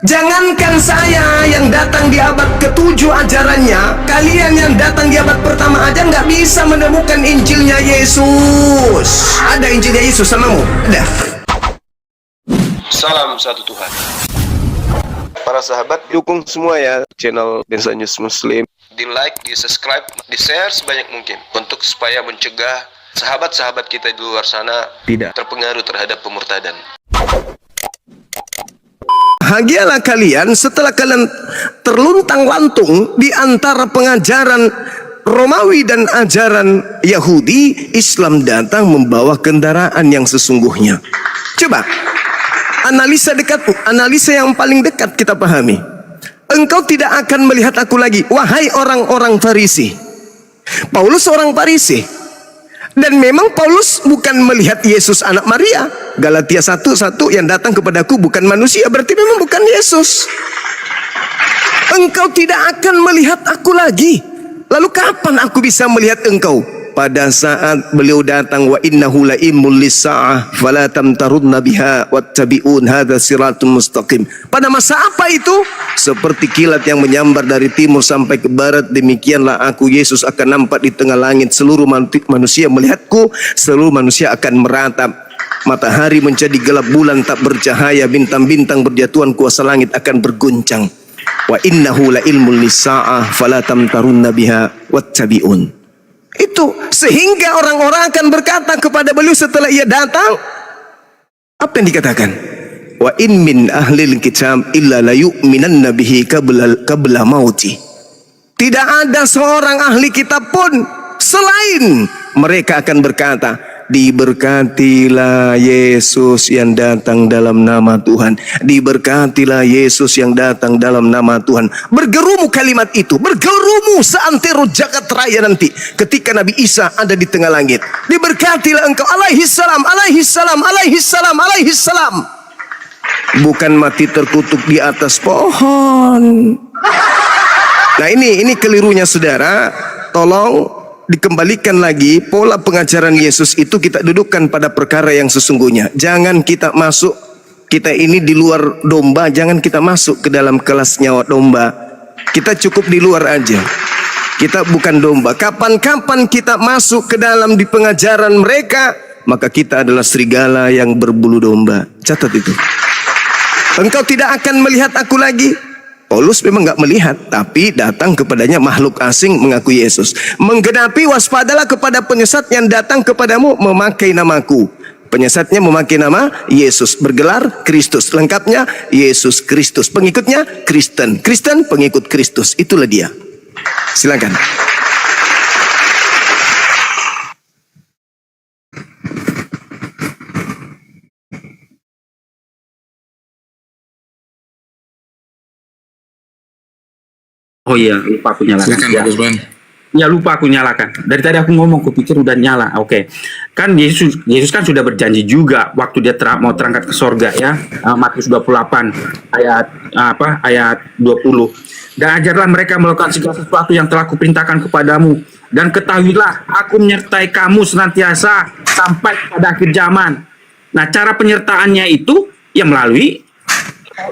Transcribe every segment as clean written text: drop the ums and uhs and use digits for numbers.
Jangankan saya yang datang di abad ke-7 ajarannya, kalian yang datang di abad pertama aja nggak bisa menemukan Injilnya Yesus. Ada Injilnya Yesus samamu? Ada. Salam satu Tuhan. Para sahabat, dukung semua ya channel Densa News Muslim. Di like, di subscribe, di share sebanyak mungkin untuk supaya mencegah sahabat-sahabat kita di luar sana tidak terpengaruh terhadap pemurtadan. Bahagialah kalian setelah kalian terluntang-lantung di antara pengajaran Romawi dan ajaran Yahudi. Islam datang membawa kendaraan yang sesungguhnya. Coba analisa yang paling dekat kita pahami. Engkau tidak akan melihat aku lagi, wahai orang-orang Farisi. Paulus seorang Farisi. Dan memang Paulus bukan melihat Yesus anak Maria. Galatia 1:1, yang datang kepadaku bukan manusia, berarti memang bukan Yesus. Engkau tidak akan melihat aku lagi. Lalu kapan aku bisa melihat engkau? Pada saat beliau datang, wa innahu la'immul lis-sa'ah fala tamtarunna biha wattabi'un hadza siratun mustaqim. Pada masa apa itu? Seperti kilat yang menyambar dari timur sampai ke barat, demikianlah aku Yesus akan nampak di tengah langit. Seluruh manusia melihatku, seluruh manusia akan meratap. Matahari menjadi gelap, bulan tak bercahaya, bintang-bintang berjatuhan, kuasa langit akan berguncang. Wa innahu la'ilmul lis-sa'ah fala tamtarunna biha wattabi'un. Itu sehingga orang-orang akan berkata kepada beliau setelah ia datang, apa yang dikatakan? Wa in min ahlil kitab illa la yu'minanna bihi qabla mauti. Tidak ada seorang ahli kitab pun selain mereka akan berkata, diberkatilah Yesus yang datang dalam nama Tuhan. Diberkatilah Yesus yang datang dalam nama Tuhan. Bergerumu kalimat itu, bergerumu seantero jagat raya nanti ketika Nabi Isa ada di tengah langit. Diberkatilah engkau, alaihi salam, alaihi salam, alaihi salam, alaihi salam. Bukan mati terkutuk di atas pohon. Nah ini kelirunya saudara. Tolong dikembalikan lagi pola pengajaran Yesus itu, kita dudukkan pada perkara yang sesungguhnya. Jangan kita masuk, kita ini di luar domba, jangan kita masuk ke dalam kelas nyawa domba. Kita cukup di luar aja. Kita bukan domba. Kapan-kapan kita masuk ke dalam di pengajaran mereka, maka kita adalah serigala yang berbulu domba. Catat itu. Engkau tidak akan melihat aku lagi. Paulus memang nggak melihat, tapi datang kepadanya makhluk asing mengaku Yesus. Menggenapi, waspadalah kepada penyesat yang datang kepadamu memakai namaku. Penyesatnya memakai nama Yesus, bergelar Kristus. Lengkapnya Yesus Kristus. Pengikutnya Kristen. Kristen pengikut Kristus. Itulah dia. Silakan. Oh iya, lupa aku nyalakan. Silakan, Pak Gusman. Ya lupa aku nyalakan. Dari tadi aku ngomong, kupikir udah nyala. Oke. Kan Yesus kan sudah berjanji juga waktu dia mau terangkat ke sorga ya. Matius 28 ayat 20. Dan ajarlah mereka melakukan segala sesuatu yang telah kuperintahkan kepadamu. Dan ketahuilah aku menyertai kamu senantiasa sampai pada akhir zaman. Nah, cara penyertaannya itu yang melalui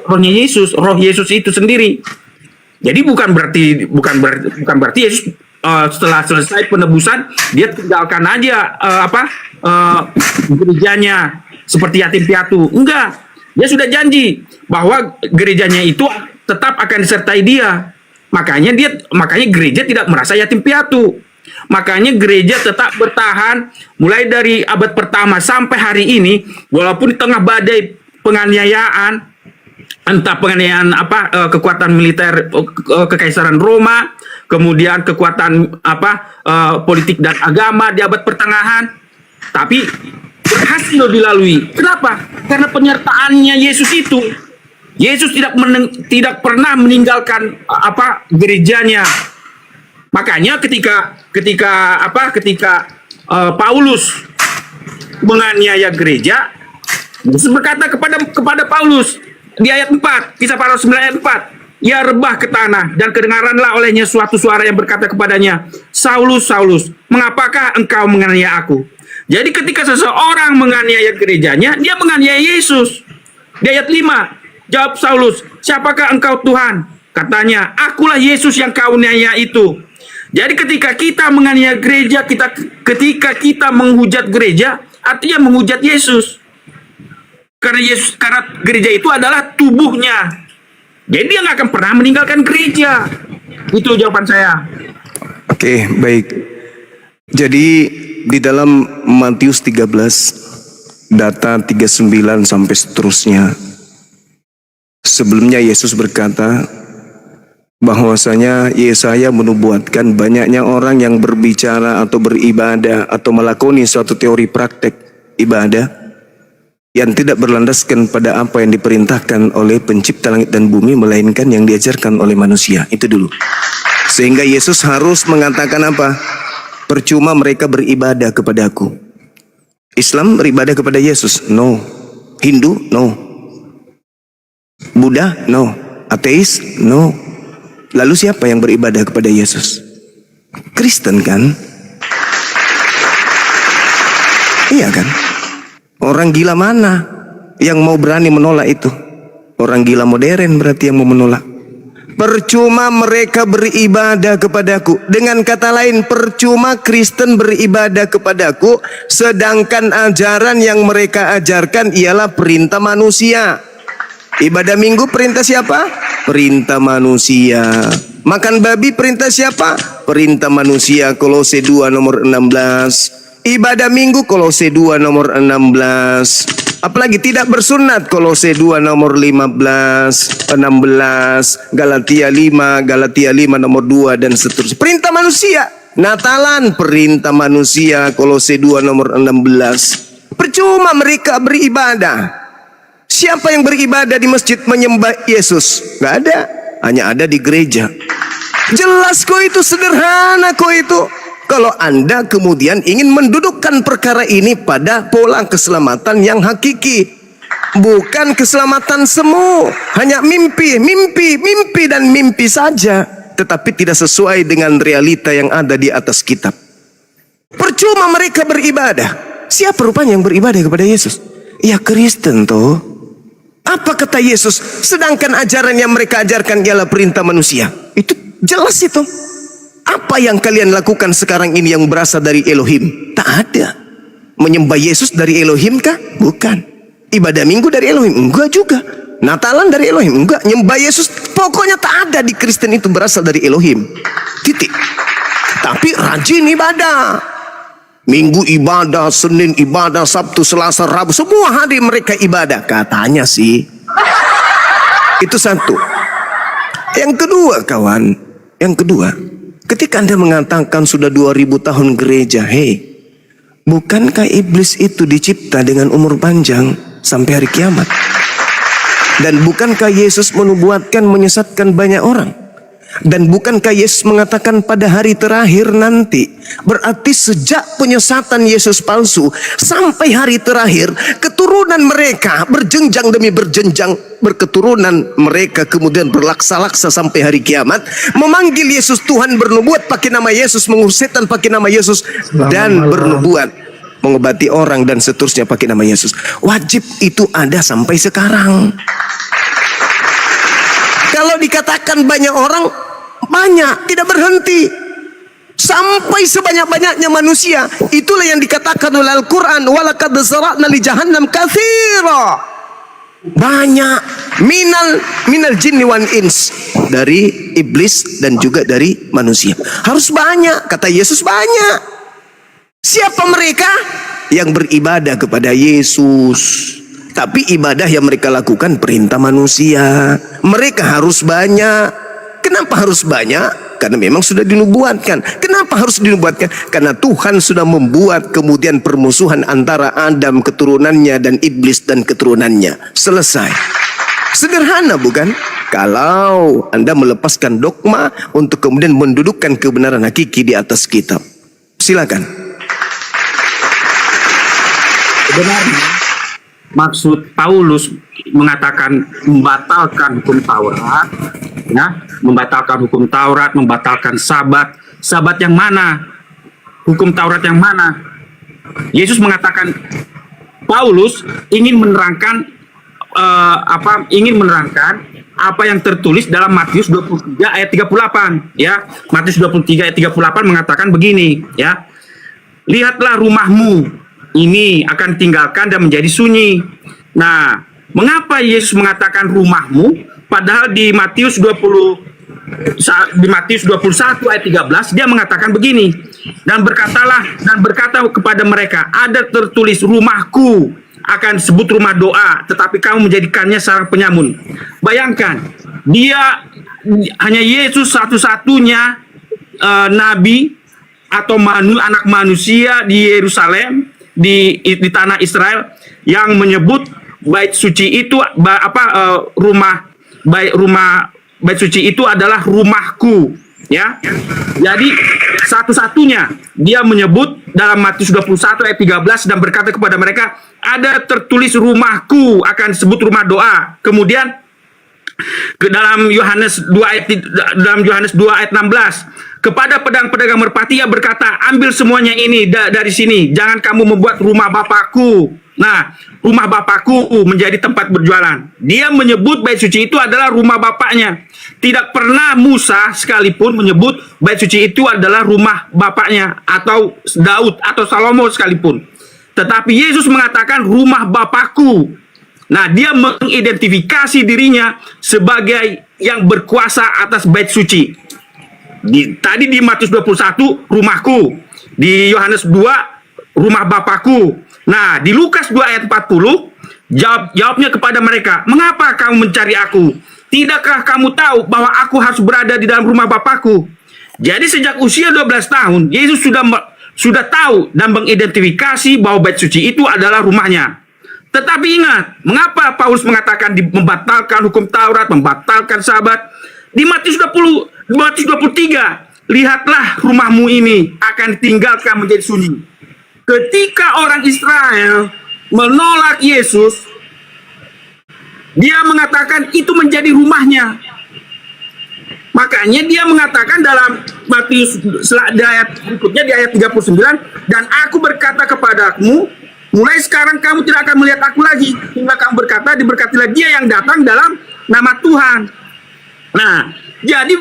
rohnya Yesus, roh Yesus itu sendiri. Jadi bukan berarti Yesus setelah selesai penebusan dia tinggalkan aja gerejanya seperti yatim piatu. Enggak. Dia sudah janji bahwa gerejanya itu tetap akan disertai dia. Makanya gereja tidak merasa yatim piatu. Makanya gereja tetap bertahan mulai dari abad pertama sampai hari ini, walaupun di tengah badai penganiayaan, entah penganiayaan kekuatan militer kekaisaran Roma, kemudian kekuatan politik dan agama di abad pertengahan, tapi berhasil dilalui. Kenapa? Karena penyertaannya Yesus itu. Yesus tidak pernah meninggalkan gerejanya. Makanya ketika Paulus menganiaya gereja, Yesus berkata kepada Paulus di ayat 4, Kisah Para Rasul 9 ayat 4, ia rebah ke tanah dan kedengaranlah olehnya suatu suara yang berkata kepadanya, Saulus, Saulus, mengapakah engkau menganiaya aku? Jadi ketika seseorang menganiaya gerejanya, dia menganiaya Yesus. Di ayat 5, Jawab Saulus, siapakah engkau Tuhan? Katanya, akulah Yesus yang kau aniaya itu. Jadi ketika kita menganiaya gereja, ketika kita menghujat gereja, artinya menghujat Yesus. Karena gereja itu adalah tubuhnya. Jadi dia nggak akan pernah meninggalkan gereja. Itu jawaban saya. Oke, baik. Jadi di dalam Matius 13 data 39 sampai seterusnya, sebelumnya Yesus berkata bahwasanya Yesaya menubuatkan banyaknya orang yang berbicara atau beribadah atau melakoni suatu teori praktek ibadah yang tidak berlandaskan pada apa yang diperintahkan oleh pencipta langit dan bumi, melainkan yang diajarkan oleh manusia. Itu dulu. Sehingga Yesus harus mengatakan apa? Percuma mereka beribadah kepadaku. Islam beribadah kepada Yesus? No. Hindu? No. Buddha? No. Ateis? No. Lalu siapa yang beribadah kepada Yesus? Kristen kan? Iya kan? Orang gila mana yang mau berani menolak itu? Orang gila modern berarti yang mau menolak. Percuma mereka beribadah kepadaku. Dengan kata lain, percuma Kristen beribadah kepadaku, sedangkan ajaran yang mereka ajarkan ialah perintah manusia. Ibadah minggu perintah siapa? Perintah manusia. Makan babi perintah siapa? Perintah manusia. Kolose 2 nomor 16. Ibadah minggu Kolose 2 nomor 16. Apalagi tidak bersunat Kolose 2 nomor 15, 16, Galatia 5 nomor 2 dan seterusnya. Perintah manusia. Natalan perintah manusia Kolose 2 nomor 16. Percuma mereka beribadah. Siapa yang beribadah di masjid menyembah Yesus? Gak ada. Hanya ada di gereja. Jelas kok itu, sederhana kok itu. Kalau Anda kemudian ingin mendudukkan perkara ini pada pola keselamatan yang hakiki, bukan keselamatan semu, hanya mimpi dan mimpi saja, tetapi tidak sesuai dengan realita yang ada di atas kitab. Percuma mereka beribadah. Siapa rupanya yang beribadah kepada Yesus? Ya Kristen toh. Apa kata Yesus? Sedangkan ajaran yang mereka ajarkan ialah perintah manusia. Itu jelas itu. Apa yang kalian lakukan sekarang ini yang berasal dari Elohim? Tak ada. Menyembah Yesus dari Elohim kah? Bukan. Ibadah minggu dari Elohim? Enggak juga. Natalan dari Elohim? Enggak. Nyembah Yesus pokoknya tak ada di Kristen itu berasal dari Elohim. Titik. Tapi rajin ibadah. Minggu ibadah, Senin ibadah, Sabtu, Selasa, Rabu, semua hari mereka ibadah. Katanya sih. Itu satu. Yang kedua kawan, yang kedua, ketika Anda mengatakan sudah 2000 tahun gereja, hei, bukankah iblis itu dicipta dengan umur panjang sampai hari kiamat? Dan bukankah Yesus menubuatkan menyesatkan banyak orang? Dan bukankah Yesus mengatakan pada hari terakhir nanti? Berarti sejak penyesatan Yesus palsu sampai hari terakhir, keturunan mereka berjenjang demi berjenjang berketurunan, mereka kemudian berlaksa-laksa sampai hari kiamat, memanggil Yesus Tuhan, bernubuat pakai nama Yesus, mengusir setan pakai nama Yesus, dan bernubuat mengobati orang dan seterusnya pakai nama Yesus. Wajib itu ada sampai sekarang. Kalau dikatakan banyak orang, banyak, tidak berhenti. Sampai sebanyak-banyaknya manusia. Itulah yang dikatakan oleh Al-Quran. Walaqad zara'na li jahannam katsira. Banyak. Minal jinni wan ins. Dari iblis dan juga dari manusia. Harus banyak. Kata Yesus banyak. Siapa mereka? Yang beribadah kepada Yesus. Tapi ibadah yang mereka lakukan perintah manusia. Mereka harus banyak. Kenapa harus banyak? Karena memang sudah dinubuatkan. Kenapa harus dinubuatkan? Karena Tuhan sudah membuat kemudian permusuhan antara Adam keturunannya dan iblis dan keturunannya. Selesai. Sederhana bukan? Kalau Anda melepaskan dogma untuk kemudian mendudukkan kebenaran hakiki di atas kitab. Silakan. Sebenarnya maksud Paulus mengatakan membatalkan hukum Taurat, ya, membatalkan hukum Taurat, membatalkan Sabat. Sabat yang mana? Hukum Taurat yang mana? Yesus mengatakan, Paulus ingin menerangkan ingin menerangkan apa yang tertulis dalam Matius 23 ayat 38 ya. Matius 23 ayat 38 mengatakan begini ya. Lihatlah rumahmu ini akan tinggalkan dan menjadi sunyi. Nah, mengapa Yesus mengatakan rumahmu padahal di Matius 21 ayat 13 dia mengatakan begini, dan berkata kepada mereka, ada tertulis rumahku akan disebut rumah doa, tetapi kamu menjadikannya sarang penyamun. Bayangkan, dia hanya Yesus satu-satunya nabi atau anak manusia di Yerusalem, di tanah Israel yang menyebut bait suci itu bait suci itu adalah rumahku ya. Jadi satu-satunya dia menyebut dalam Matius 21 ayat 13 dan berkata kepada mereka, ada tertulis rumahku akan disebut rumah doa. Kemudian ke dalam Yohanes 2 ayat 16, kepada pedagang merpati ia berkata, ambil semuanya ini dari sini, jangan kamu membuat rumah Bapakku. Nah, rumah Bapakku menjadi tempat berjualan. Dia menyebut bait suci itu adalah rumah bapaknya. Tidak pernah Musa sekalipun menyebut bait suci itu adalah rumah bapaknya, atau Daud atau Salomo sekalipun. Tetapi Yesus mengatakan rumah Bapakku. Nah, dia mengidentifikasi dirinya sebagai yang berkuasa atas bait suci. Tadi di Matius 21 rumahku, di Yohanes 2 rumah Bapakku. Nah, di Lukas 2 ayat 40 jawabnya kepada mereka, mengapa kamu mencari aku? Tidakkah kamu tahu bahwa aku harus berada di dalam rumah Bapakku? Jadi sejak usia 12 tahun Yesus sudah tahu dan mengidentifikasi bahwa bait suci itu adalah rumahnya. Tetapi ingat, mengapa Paulus mengatakan membatalkan hukum Taurat, membatalkan Sabat? Di Matius 23, lihatlah rumahmu ini akan ditinggalkan menjadi sunyi. Ketika orang Israel menolak Yesus, dia mengatakan itu menjadi rumahnya. Makanya dia mengatakan dalam Matius di ayat berikutnya, di ayat 39, dan aku berkata kepadamu, mulai sekarang kamu tidak akan melihat aku lagi, hingga kamu berkata, diberkatilah dia yang datang dalam nama Tuhan. Nah, jadi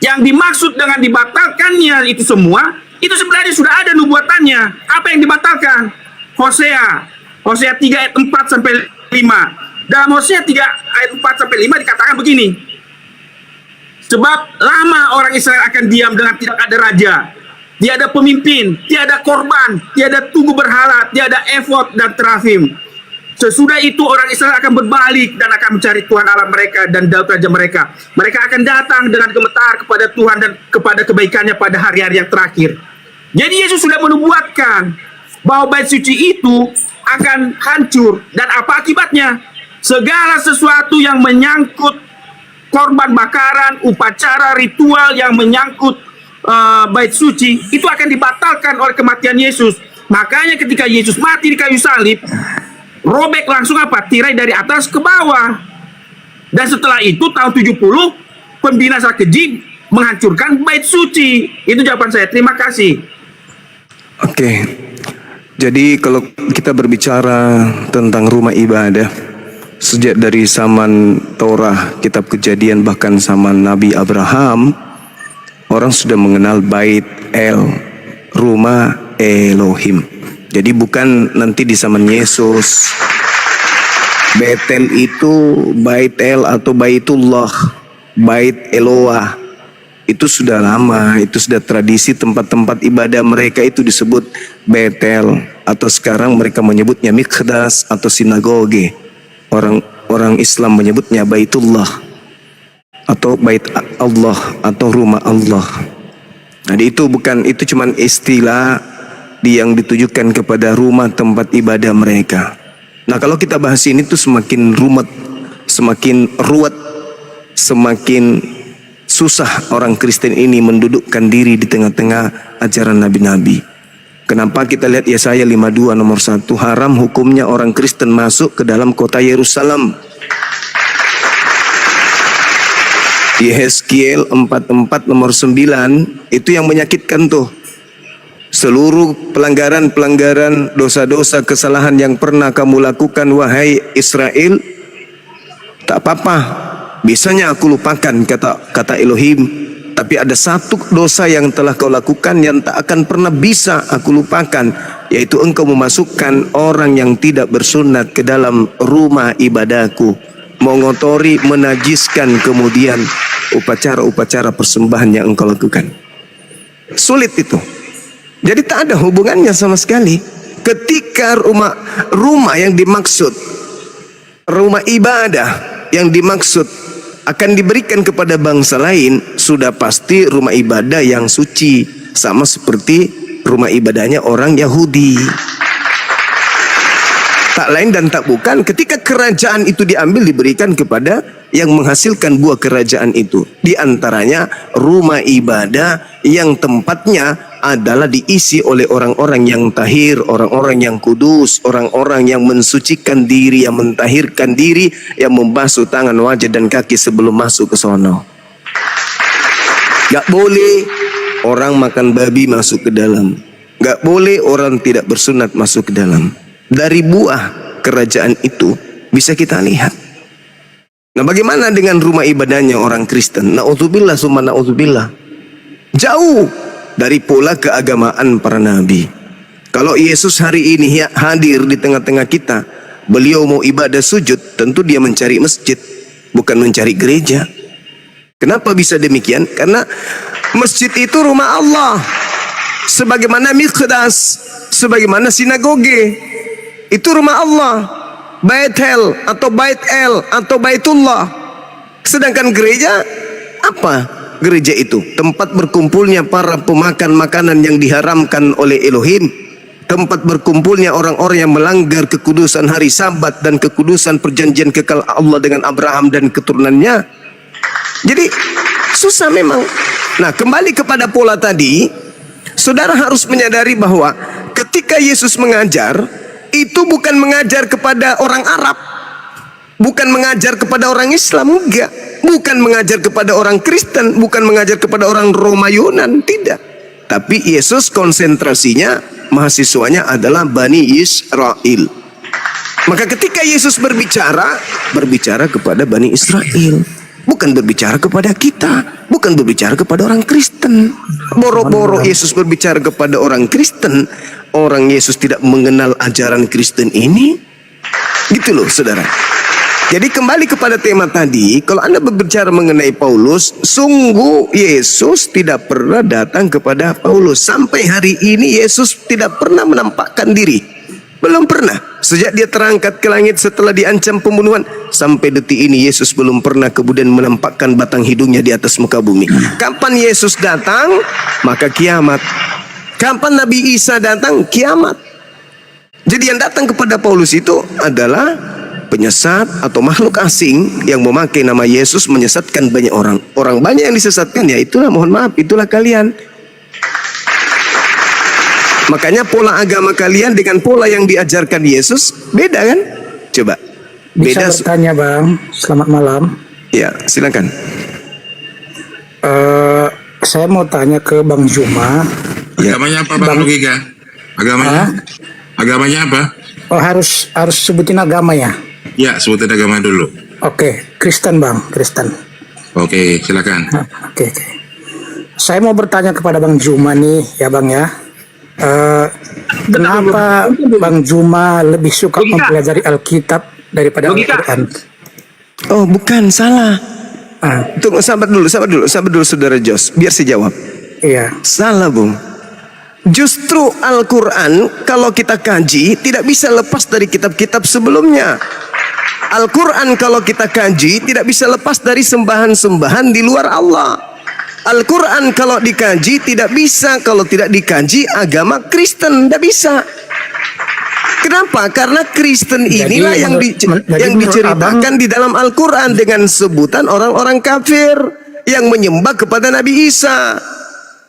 yang dimaksud dengan dibatalkannya itu semua, itu sebenarnya sudah ada nubuatannya. Apa yang dibatalkan? Hosea 3 ayat 4 sampai 5. Dalam Hosea 3 ayat 4 sampai 5 dikatakan begini. Sebab lama orang Israel akan diam dengan tidak ada raja, tiada pemimpin, tiada korban, tiada tugu berhala, tiada efod dan terafim. Sesudah itu orang Israel akan berbalik dan akan mencari Tuhan Allah mereka dan Daud raja mereka. Mereka akan datang dengan gemetar kepada Tuhan dan kepada kebaikannya pada hari-hari yang terakhir. Jadi Yesus sudah menubuatkan bahwa bait suci itu akan hancur, dan apa akibatnya? Segala sesuatu yang menyangkut korban bakaran, upacara, ritual yang menyangkut bait suci itu akan dibatalkan oleh kematian Yesus. Makanya ketika Yesus mati di kayu salib, robek langsung tirai dari atas ke bawah. Dan setelah itu tahun 70 pembinasa keji menghancurkan bait suci. Itu jawaban saya. Terima kasih. Oke. Jadi kalau kita berbicara tentang rumah ibadah, sejak dari zaman Torah, kitab Kejadian, bahkan zaman Nabi Abraham, orang sudah mengenal bait El, rumah Elohim. Jadi bukan nanti di zaman Yesus. Betel itu bait El atau baitullah, bait Eloah. Itu sudah lama, itu sudah tradisi tempat-tempat ibadah mereka itu disebut Betel, atau sekarang mereka menyebutnya Mikdas atau sinagoge. Orang Islam menyebutnya baitullah atau bait Allah atau rumah Allah. Jadi itu cuman istilah yang ditujukan kepada rumah tempat ibadah mereka. Nah, kalau kita bahas ini tuh semakin rumet, semakin ruwet, semakin susah orang Kristen ini mendudukkan diri di tengah-tengah ajaran nabi-nabi. Kenapa? Kita lihat Yesaya 52 nomor 1, haram hukumnya orang Kristen masuk ke dalam kota Yerusalem. Yehezkiel 44 nomor 9, itu yang menyakitkan tuh. Seluruh pelanggaran-pelanggaran, dosa-dosa, kesalahan yang pernah kamu lakukan wahai Israel, Tak apa-apa, bisanya aku lupakan, kata Elohim. Tapi ada satu dosa yang telah kau lakukan yang tak akan pernah bisa aku lupakan, yaitu engkau memasukkan orang yang tidak bersunat ke dalam rumah ibadahku, mengotori, menajiskan kemudian upacara-upacara persembahan yang engkau lakukan. Sulit itu. Jadi tak ada hubungannya sama sekali. Ketika rumah yang dimaksud, rumah ibadah yang dimaksud akan diberikan kepada bangsa lain, sudah pasti rumah ibadah yang suci, sama seperti rumah ibadahnya orang Yahudi. Tak lain dan tak bukan, ketika kerajaan itu diambil diberikan kepada yang menghasilkan buah kerajaan itu. Di antaranya rumah ibadah yang tempatnya adalah diisi oleh orang-orang yang tahir, orang-orang yang kudus, orang-orang yang mensucikan diri, yang mentahirkan diri, yang membasuh tangan, wajah dan kaki sebelum masuk ke sono. Gak boleh orang makan babi masuk ke dalam. Gak boleh orang tidak bersunat masuk ke dalam. Dari buah kerajaan itu bisa kita lihat. Nah, bagaimana dengan rumah ibadahnya orang Kristen? Na'udzubillah summa na'udzubillah. Jauh dari pola keagamaan para nabi. Kalau Yesus hari ini hadir di tengah-tengah kita, beliau mau ibadah sujud, tentu dia mencari masjid, bukan mencari gereja. Kenapa bisa demikian? Karena masjid itu rumah Allah, sebagaimana Miqdas, sebagaimana sinagoge, itu rumah Allah. Baitel atau Bait El atau Baitullah. Sedangkan gereja apa? Gereja itu tempat berkumpulnya para pemakan makanan yang diharamkan oleh Elohim, tempat berkumpulnya orang-orang yang melanggar kekudusan hari Sabat dan kekudusan perjanjian kekal Allah dengan Abraham dan keturunannya. Jadi susah memang. Nah, kembali kepada pola tadi, saudara harus menyadari bahwa ketika Yesus mengajar, itu bukan mengajar kepada orang Arab, bukan mengajar kepada orang Islam, enggak. Bukan mengajar kepada orang Kristen, bukan mengajar kepada orang Roma Yunan, tidak. Tapi Yesus konsentrasinya, mahasiswanya adalah Bani Israel. Maka ketika Yesus berbicara kepada Bani Israel, bukan berbicara kepada kita, bukan berbicara kepada orang Kristen. Boro-boro Yesus berbicara kepada orang Kristen, orang Yesus tidak mengenal ajaran Kristen ini. Gitu loh, saudara. Jadi kembali kepada tema tadi, kalau Anda berbicara mengenai Paulus, sungguh Yesus tidak pernah datang kepada Paulus. Sampai hari ini Yesus tidak pernah menampakkan diri. Belum pernah. Sejak dia terangkat ke langit setelah diancam pembunuhan, sampai detik ini Yesus belum pernah kemudian menampakkan batang hidungnya di atas muka bumi. Kapan Yesus datang, maka kiamat. Kapan Nabi Isa datang, kiamat. Jadi yang datang kepada Paulus itu adalah penyesat atau makhluk asing yang memakai nama Yesus menyesatkan banyak orang. Orang banyak yang disesatkan, ya itulah, mohon maaf, itulah kalian. Makanya pola agama kalian dengan pola yang diajarkan Yesus beda kan? Coba. Bisa Beda. bertanya Bang, selamat malam. Ya, silakan. Saya mau tanya ke Bang Juma. Ya. Agamanya apa Bang Giga? Agamanya apa? Oh, harus sebutin agama ya? Ya, sebutin agama dulu. Oke, Kristen Bang, Kristen. Oke, silakan. Oke. Saya mau bertanya kepada Bang Juma nih, ya Bang ya. Kenapa Bang Juma lebih suka mempelajari Alkitab daripada Al-Quran? Oh, bukan, salah. Tunggu, sabar dulu, saudara Jos, biar saya jawab. Iya. Salah, Bung. Justru Al-Quran kalau kita kaji tidak bisa lepas dari kitab-kitab sebelumnya. Al-Quran kalau kita kaji tidak bisa lepas dari sembahan-sembahan di luar Allah. Al-Quran kalau dikaji tidak bisa kalau tidak dikaji agama Kristen, tidak bisa. Kenapa? Karena Kristen inilah yang diceritakan di dalam Al-Quran dengan sebutan orang-orang kafir yang menyembah kepada Nabi Isa.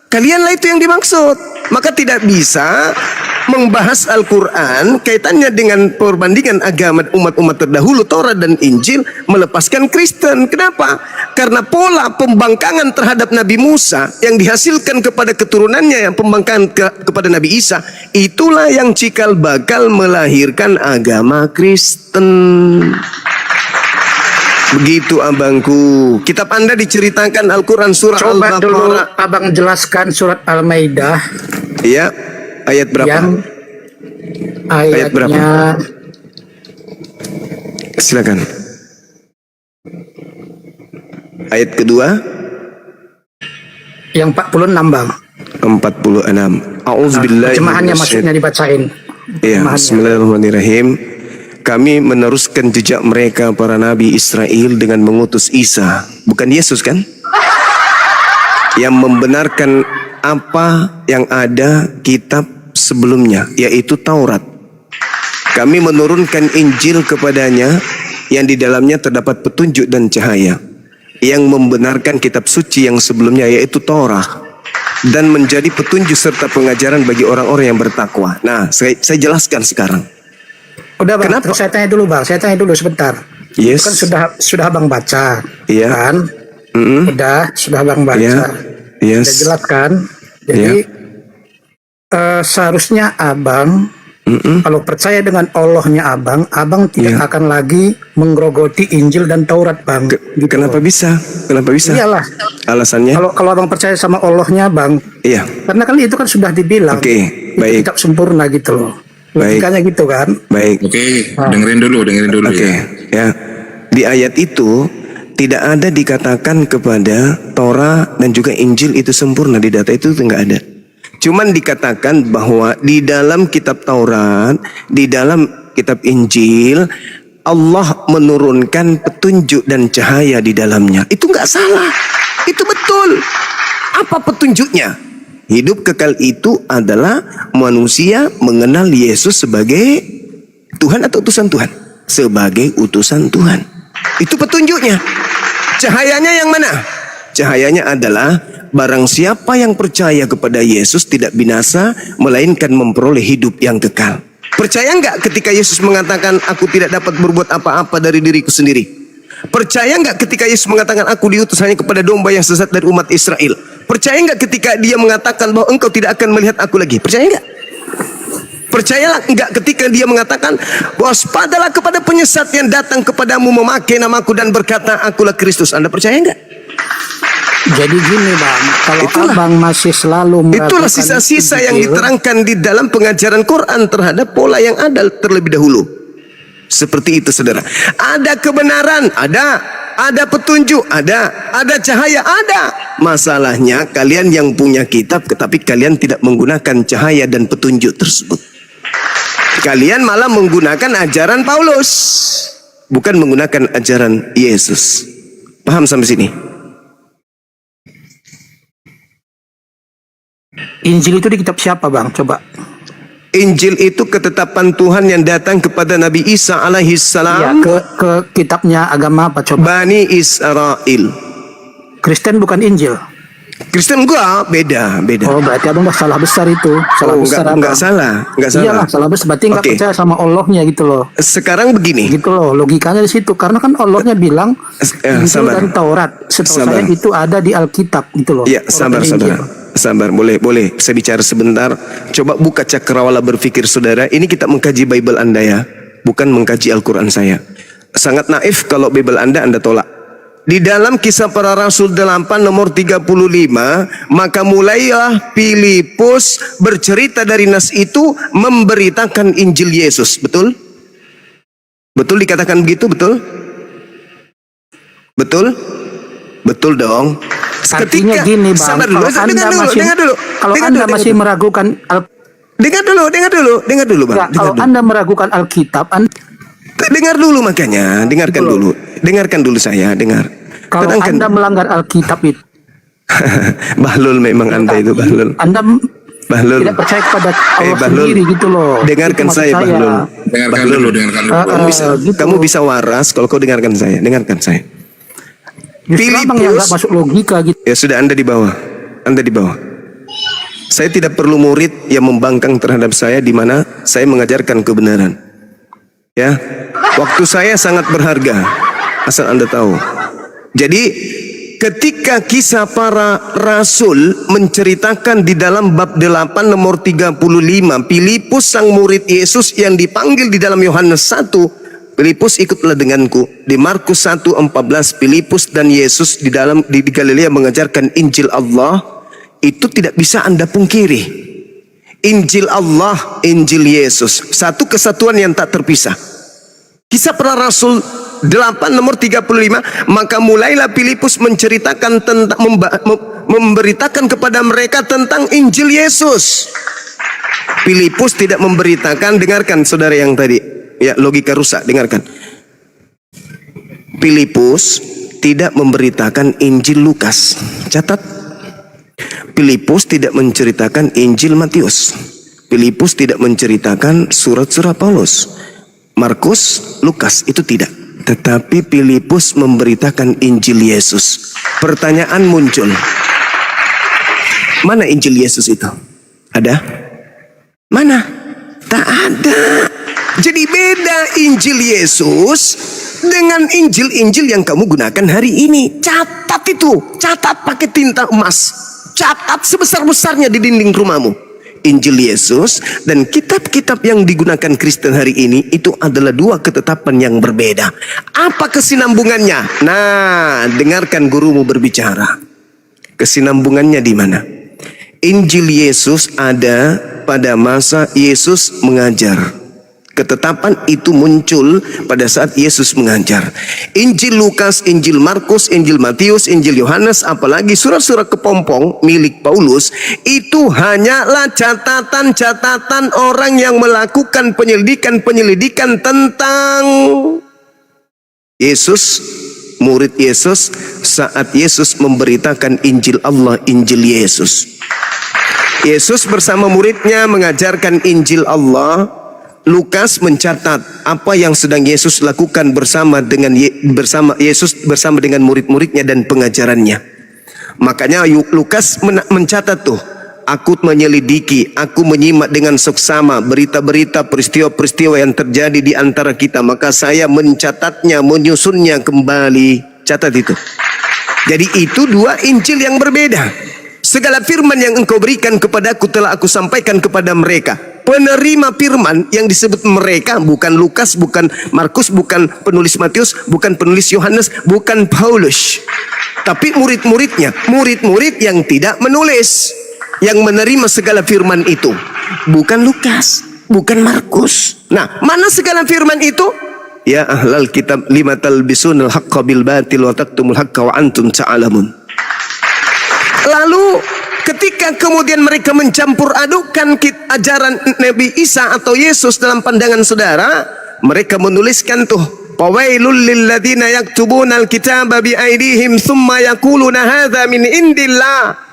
Kalianlah itu yang dimaksud. Maka tidak bisa membahas Al-Quran kaitannya dengan perbandingan agama umat-umat terdahulu Taurat dan Injil melepaskan Kristen. Kenapa? Karena pola pembangkangan terhadap Nabi Musa yang dihasilkan kepada keturunannya yang pembangkangan kepada Nabi Isa, itulah yang cikal bakal melahirkan agama Kristen. Begitu abangku. Kitab Anda diceritakan Al-Quran surah Coba dulu Al-Baqarah. abang jelaskan surat Al-Maidah Ya, ayat berapa? yang Ayat berapa? ayatnya Silakan. Ayat kedua yang 46 bang. 46. A'udzubillahi Terjemahannya minasyaitonir maksudnya dibacain. Ya, Terjemahannya. bismillahirrahmanirrahim. Kami meneruskan jejak mereka para nabi Israel dengan mengutus Isa, bukan Yesus kan? Yang membenarkan apa yang ada kitab sebelumnya, yaitu Taurat. Kami menurunkan Injil kepadanya yang di dalamnya terdapat petunjuk dan cahaya, yang membenarkan kitab suci yang sebelumnya, yaitu Taurat, dan menjadi petunjuk serta pengajaran bagi orang-orang yang bertakwa. Nah, saya jelaskan sekarang. Udah bang, Kenapa? terus saya tanya dulu bang, saya tanya dulu sebentar. Yes. Kan sudah abang baca, Iya. kan? Mm-mm. Sudah abang baca. Iya. Yes. Sudah jelaskan. Jadi seharusnya abang kalau percaya dengan Allahnya abang tidak Iya. akan lagi menggerogoti Injil dan Taurat bang. Gitu. Kenapa bisa? Kenapa bisa? Iyalah. Alasannya? Kalau abang percaya sama Allahnya bang, Iya. karena kan itu kan sudah dibilang. Oke, itu baik. kitab sempurna gitu loh. Baik. Logikanya gitu kan. Baik. Oke, dengerin dulu Oke, ya. ya. Di ayat itu tidak ada dikatakan kepada Torah dan juga Injil itu sempurna, di data itu enggak ada. Cuman dikatakan bahwa di dalam kitab Taurat, di dalam kitab Injil, Allah menurunkan petunjuk dan cahaya di dalamnya. Itu enggak salah. Itu betul. Apa petunjuknya? Hidup kekal itu adalah manusia mengenal Yesus sebagai Tuhan atau utusan Tuhan? Sebagai utusan Tuhan. Itu petunjuknya. Cahayanya yang mana? Cahayanya adalah barang siapa yang percaya kepada Yesus tidak binasa, melainkan memperoleh hidup yang kekal. Percaya enggak ketika Yesus mengatakan aku tidak dapat berbuat apa-apa dari diriku sendiri? Percaya enggak ketika Yesus mengatakan aku diutus hanya kepada domba yang sesat dari umat Israel? Percaya enggak ketika dia mengatakan bahwa engkau tidak akan melihat aku lagi? Percaya enggak? Percayalah enggak ketika dia mengatakan waspadalah kepada penyesat yang datang kepadamu memakai namaku dan berkata akulah Kristus. Anda percaya enggak? Jadi gini bang, kalau Itulah. abang masih selalu Itulah meragukan sisa-sisa yang Injil, diterangkan di dalam pengajaran Quran terhadap pola yang ada terlebih dahulu. Seperti itu saudara. Ada kebenaran, ada petunjuk, ada cahaya, ada. Masalahnya kalian yang punya kitab tetapi kalian tidak menggunakan cahaya dan petunjuk tersebut. Kalian malah menggunakan ajaran Paulus, bukan menggunakan ajaran Yesus. Paham sampai sini? Injil itu di kitab siapa bang? Coba. Injil itu ketetapan Tuhan yang datang kepada Nabi Isa alaihi Ya, salam. ke kitabnya agama apa coba? Bani Israel. Kristen bukan Injil. Kristen gua beda. Oh berarti abang udah salah besar itu. Salah Oh, besar enggak salah. Iyalah salah besar. Berarti nggak Oke. percaya sama Allahnya gitu loh. Sekarang begini. Gitu loh logikanya di situ. Karena kan Allahnya bilang Injil sabar. dan Taurat. Setahu Sabar. saya itu ada di Alkitab gitu loh. Ya, Taurat sabar, dan Injil. Sabar, boleh. Saya bicara sebentar. Coba buka cakrawala berpikir saudara. Ini kita mengkaji Bible Anda ya, bukan mengkaji Al-Quran saya. Sangat naif kalau Bible Anda tolak. Di dalam Kisah Para Rasul 8 nomor 35, maka mulailah Filipus bercerita dari nas itu memberitakan Injil Yesus. Betul? Betul dikatakan begitu, betul? Betul? Betul dong. Artinya gini bang, sabar dulu, kalau Anda masih meragukan dengar dulu bang. Enggak, Dengar kalau dulu. Anda meragukan Alkitab, Dengar dulu makanya, dengarkan dulu saya, dengar. kalau Tenangkan. Anda melanggar Alkitab itu, Bahlul memang Anda itu Bahlul. Anda Bahlul. tidak percaya kepada Allah Bahlul. sendiri gitu loh. Dengarkan Itu maksud saya Bahlul. Dengarkan Bahlul. dulu. gitu. Kamu bisa waras kalau kau dengarkan saya. Dengarkan saya. Justru abang yang Filipus. nggak masuk logika gitu. Ya sudah, Anda di bawah. Saya tidak perlu murid yang membangkang terhadap saya di mana saya mengajarkan kebenaran. Ya. Waktu saya sangat berharga. Asal Anda tahu. Jadi ketika Kisah Para Rasul menceritakan di dalam bab 8 nomor 35, Filipus sang murid Yesus yang dipanggil di dalam Yohanes 1 Filipus ikutlah denganku. Di Markus 1:14 Filipus dan Yesus di Galilea mengajarkan Injil Allah. Itu tidak bisa Anda pungkiri. Injil Allah, Injil Yesus, satu kesatuan yang tak terpisah. Kisah Para Rasul 8 nomor 35, maka mulailah Filipus menceritakan tentang memberitakan kepada mereka tentang Injil Yesus. Filipus tidak memberitakan, dengarkan saudara yang tadi, ya logika rusak, dengarkan. Filipus tidak memberitakan Injil Lukas. Catat. Filipus tidak menceritakan Injil Matius. Filipus tidak menceritakan surat-surat Paulus, Markus, Lukas, itu tidak. Tetapi Filipus memberitakan Injil Yesus. Pertanyaan muncul, mana Injil Yesus itu? Ada? Mana? Tak ada. Jadi beda Injil Yesus dengan Injil-Injil yang kamu gunakan hari ini. Catat itu, catat pakai tinta emas, catat sebesar-besarnya di dinding rumahmu. Injil Yesus dan kitab-kitab yang digunakan Kristen hari ini itu adalah dua ketetapan yang berbeda. Apa kesinambungannya? Nah, dengarkan gurumu berbicara. Kesinambungannya di mana? Injil Yesus ada pada masa Yesus mengajar. Ketetapan itu muncul pada saat Yesus mengajar. Injil Lukas, Injil Markus, Injil Matius, Injil Yohanes, apalagi surat-surat kepompong milik Paulus, itu hanyalah catatan-catatan orang yang melakukan penyelidikan tentang Yesus, murid Yesus, saat Yesus memberitakan Injil Allah, Injil Yesus. Yesus bersama muridnya mengajarkan Injil Allah. Lukas mencatat apa yang sedang Yesus lakukan bersama murid-muridnya dan pengajarannya. Makanya Lukas mencatat tuh, aku menyelidiki, aku menyimak dengan seksama berita-berita, peristiwa-peristiwa yang terjadi di antara kita, maka saya mencatatnya, menyusunnya kembali. Catat itu. Jadi itu dua Injil yang berbeda. Segala firman yang engkau berikan kepadaku telah aku sampaikan kepada mereka. Penerima firman yang disebut mereka bukan Lukas, bukan Markus, bukan penulis Matius, bukan penulis Yohanes, bukan Paulus, tapi murid-muridnya, murid-murid yang tidak menulis, yang menerima segala firman itu. Bukan Lukas, bukan Markus. Nah, mana segala firman itu? Ya ahlal kitab lima talbisunal haqqa bil batil wa taktumul haqqa wa antum ta'lamun. Lalu ketika kemudian mereka mencampur adukan ajaran Nabi Isa atau Yesus dalam pandangan saudara, mereka menuliskan tuh, fawailul lil ladzina yaktubuna al-kitaba bi aydihim tsumma yaquluna hadza min indillah.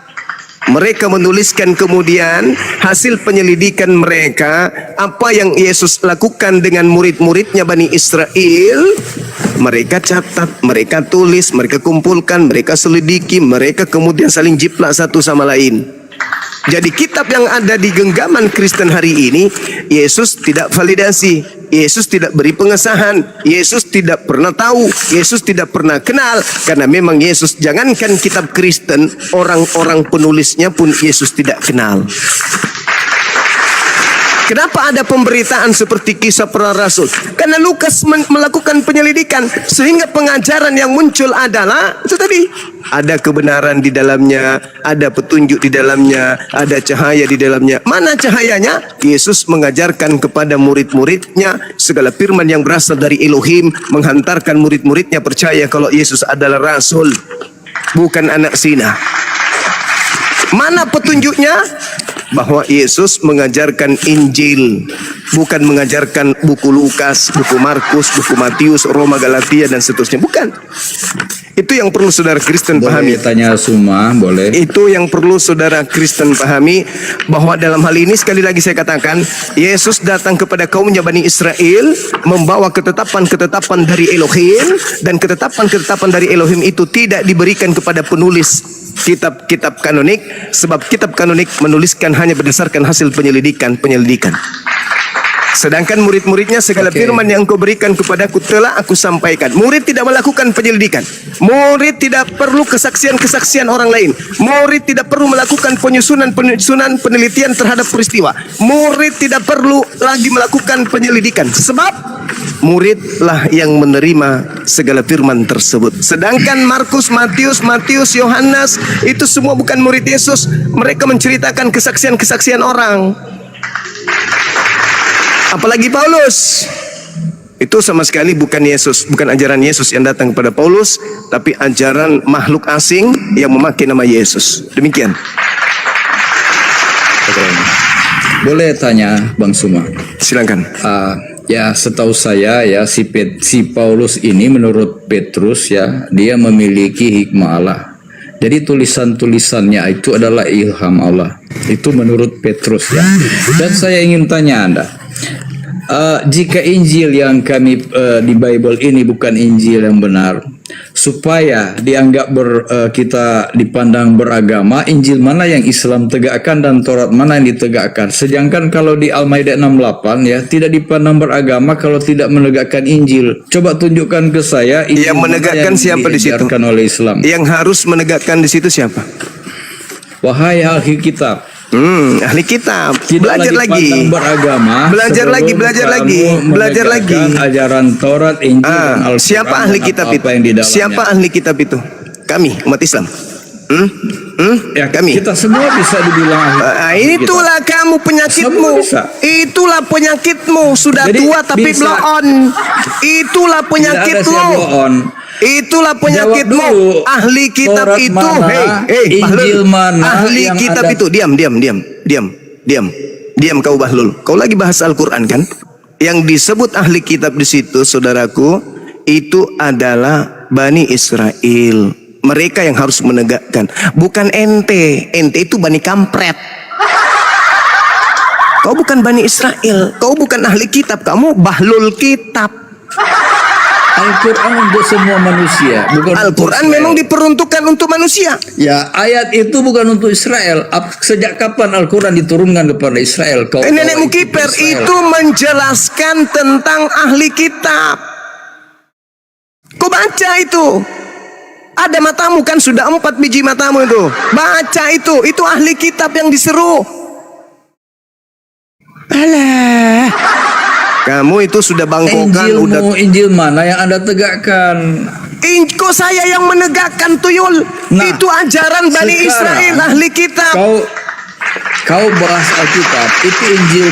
Mereka menuliskan kemudian hasil penyelidikan mereka, apa yang Yesus lakukan dengan murid-muridnya Bani Israel. Mereka catat, mereka tulis, mereka kumpulkan, mereka selidiki, mereka kemudian saling jiplak satu sama lain. Jadi kitab yang ada di genggaman Kristen hari ini, Yesus tidak validasi, Yesus tidak beri pengesahan, Yesus tidak pernah tahu, Yesus tidak pernah kenal. Karena memang Yesus, jangankan kitab Kristen, orang-orang penulisnya pun Yesus tidak kenal. Kenapa ada pemberitaan seperti kisah para rasul? Karena Lukas melakukan penyelidikan, sehingga pengajaran yang muncul adalah itu tadi. Ada kebenaran di dalamnya, ada petunjuk di dalamnya, ada cahaya di dalamnya. Mana cahayanya? Yesus mengajarkan kepada murid-muridnya segala firman yang berasal dari Elohim, menghantarkan murid-muridnya percaya kalau Yesus adalah rasul, bukan anak zina. Mana petunjuknya? Bahwa Yesus mengajarkan Injil, bukan mengajarkan buku Lukas, buku Markus, buku Matius, Roma, Galatia dan seterusnya. Bukan. Itu yang perlu saudara Kristen pahami. Boleh tanya semua, boleh. Itu yang perlu saudara Kristen pahami, bahwa dalam hal ini sekali lagi saya katakan, Yesus datang kepada kaumnya Bani Israel membawa ketetapan-ketetapan dari Elohim, dan ketetapan-ketetapan dari Elohim itu tidak diberikan kepada penulis kitab-kitab kanonik, sebab kitab kanonik menuliskan hanya berdasarkan hasil penyelidikan. Sedangkan murid-muridnya segala firman yang engkau berikan kepadaku telah aku sampaikan. Murid tidak melakukan penyelidikan. Murid tidak perlu kesaksian-kesaksian orang lain. Murid tidak perlu melakukan penyusunan penelitian terhadap peristiwa. Murid tidak perlu lagi melakukan penyelidikan. Sebab muridlah yang menerima segala firman tersebut. Sedangkan Markus, Matius, Yohanes itu semua bukan murid Yesus. Mereka menceritakan kesaksian-kesaksian orang. Apalagi Paulus, itu sama sekali bukan Yesus, bukan ajaran Yesus yang datang kepada Paulus, tapi ajaran makhluk asing yang memakai nama Yesus. Demikian. Boleh tanya Bang Suma? Silakan. Ya, setahu saya ya si Paulus ini menurut Petrus ya, dia memiliki hikmah Allah. Jadi tulisan-tulisannya itu adalah ilham Allah. Itu menurut Petrus ya. Dan saya ingin tanya Anda, jika Injil yang kami di Bible ini bukan Injil yang benar, supaya dianggap kita dipandang beragama, Injil mana yang Islam tegakkan dan Taurat mana yang ditegakkan? Sedangkan kalau di Al-Maidah 68 ya, tidak dipandang beragama kalau tidak menegakkan Injil. Coba tunjukkan ke saya Injil Yang menegakkan yang siapa di situ? diajarkan oleh Islam. Yang harus menegakkan di situ siapa? Wahai ahli kitab, Ahli kitab. tidak Belajar lagi. dipandang beragama. Belajar lagi, sebelum belajar kamu lagi, belajar lagi. menegakkan ajaran Taurat, Injil dan Al-Quran. Siapa ahli dan kitab apa-apa itu? yang di dalamnya. Siapa ahli kitab itu? Kami, umat Islam. Ya, Kami. kita semua bisa dibilang ahli kitab. Itulah kamu penyakitmu. Semua bisa. Itulah penyakitmu. Sudah Jadi, tua tapi bisa. blow on. Itulah Tidak ada penyakitmu. siapa on. Itulah penyakitmu. Jawab dulu. Ahli kitab Taurat itu, mana, Bahlul. Injil mana Ahli yang kitab ada- itu, diam kau Bahlul. Kau lagi bahas Al-Quran kan? Yang disebut ahli kitab di situ, saudaraku, itu adalah Bani Israel. Mereka yang harus menegakkan, bukan ente. Ente itu Bani Kampret. Kau bukan Bani Israel, kau bukan ahli kitab, kamu Bahlul kitab. Al-Quran untuk semua manusia, bukan untuk Al-Quran Israel. memang diperuntukkan untuk manusia. Ya, ayat itu bukan untuk Israel. Sejak kapan Al-Quran diturunkan kepada Israel? Nenek Mukiper itu menjelaskan tentang ahli kitab. Kau baca itu. Ada matamu kan, sudah 4 biji matamu itu. Baca itu ahli kitab yang diseru. Alah. Kamu itu sudah bangkokan, udah. Injil mana yang Anda tegakkan? Kok saya yang menegakkan tuyul? Nah, Itu ajaran Bani sekarang Israel, ahli kitab. Kau bahas Alkitab, itu Injil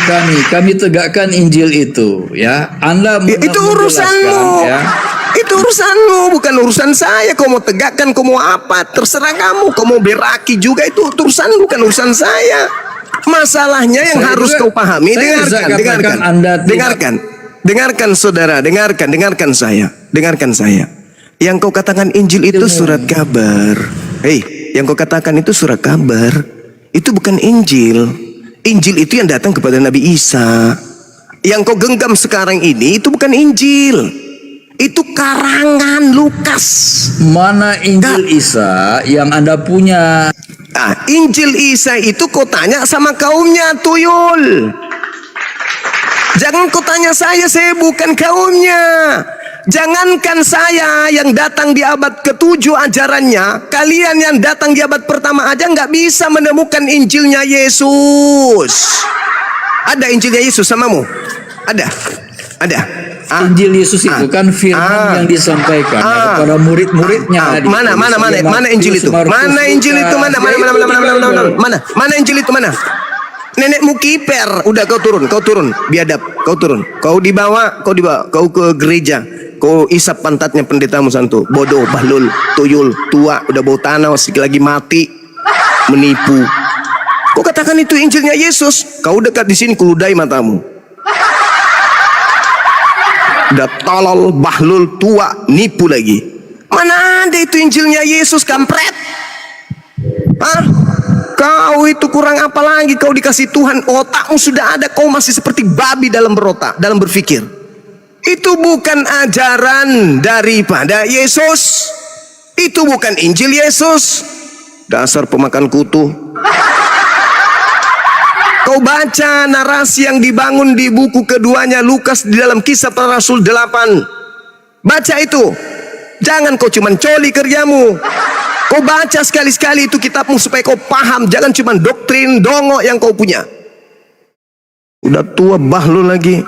kami tegakkan Injil itu, ya. Anda Itu urusanmu. ya. Itu urusanmu, bukan urusan saya. Kau mau tegakkan, kau mau apa, terserah kamu. Kau mau beraki juga, itu urusan, bukan urusan saya. Masalahnya yang Saya harus juga- kau pahami, saya bisa dengarkan, katakan Anda tidak- dengarkan saudara, dengarkan saya. Yang kau katakan Injil itu surat kabar. Yang kau katakan itu surat kabar. Itu bukan Injil. Injil itu yang datang kepada Nabi Isa. Yang kau genggam sekarang ini itu bukan Injil. Itu karangan Lukas. Mana Injil Isa yang Anda punya? Injil Isa itu kau tanya sama kaumnya, tuyul. Jangan kau tanya saya bukan kaumnya. Jangankan saya yang datang di abad ke-7 ajarannya, kalian yang datang di abad pertama aja nggak bisa menemukan Injilnya Yesus. Ada Injilnya Yesus samamu? Ada. Injil Yesus itu kan firman yang disampaikan kepada murid-muridnya. Mana Injil itu? Mana Injil itu? Mana Injil itu? Mana? Nenekmu kiper. Udah kau turun, biadab, kau turun. Kau dibawa, kau ke gereja. Kau isap pantatnya pendetamu santu. Bodoh, Bahlul, tuyul, tua, udah bau tanah, masih lagi mati, menipu. Kau katakan itu Injilnya Yesus. Kau dekat di sini, kuludai matamu. Udah tolol, Bahlul, tua, nipu lagi. Mana ada itu Injilnya Yesus, kampret? Kau itu kurang apa lagi? Kau dikasih Tuhan, otakmu sudah ada, kau masih seperti babi dalam berotak, dalam berpikir. Itu bukan ajaran daripada Yesus. Itu bukan Injil Yesus. Dasar pemakan kutu. Kau baca narasi yang dibangun di buku keduanya Lukas di dalam Kisah Para Rasul 8. Baca itu. Jangan kau cuman coli kerjamu. Kau baca sekali-sekali itu kitabmu supaya kau paham. Jangan cuman doktrin dongok yang kau punya. Udah tua bahlul lagi.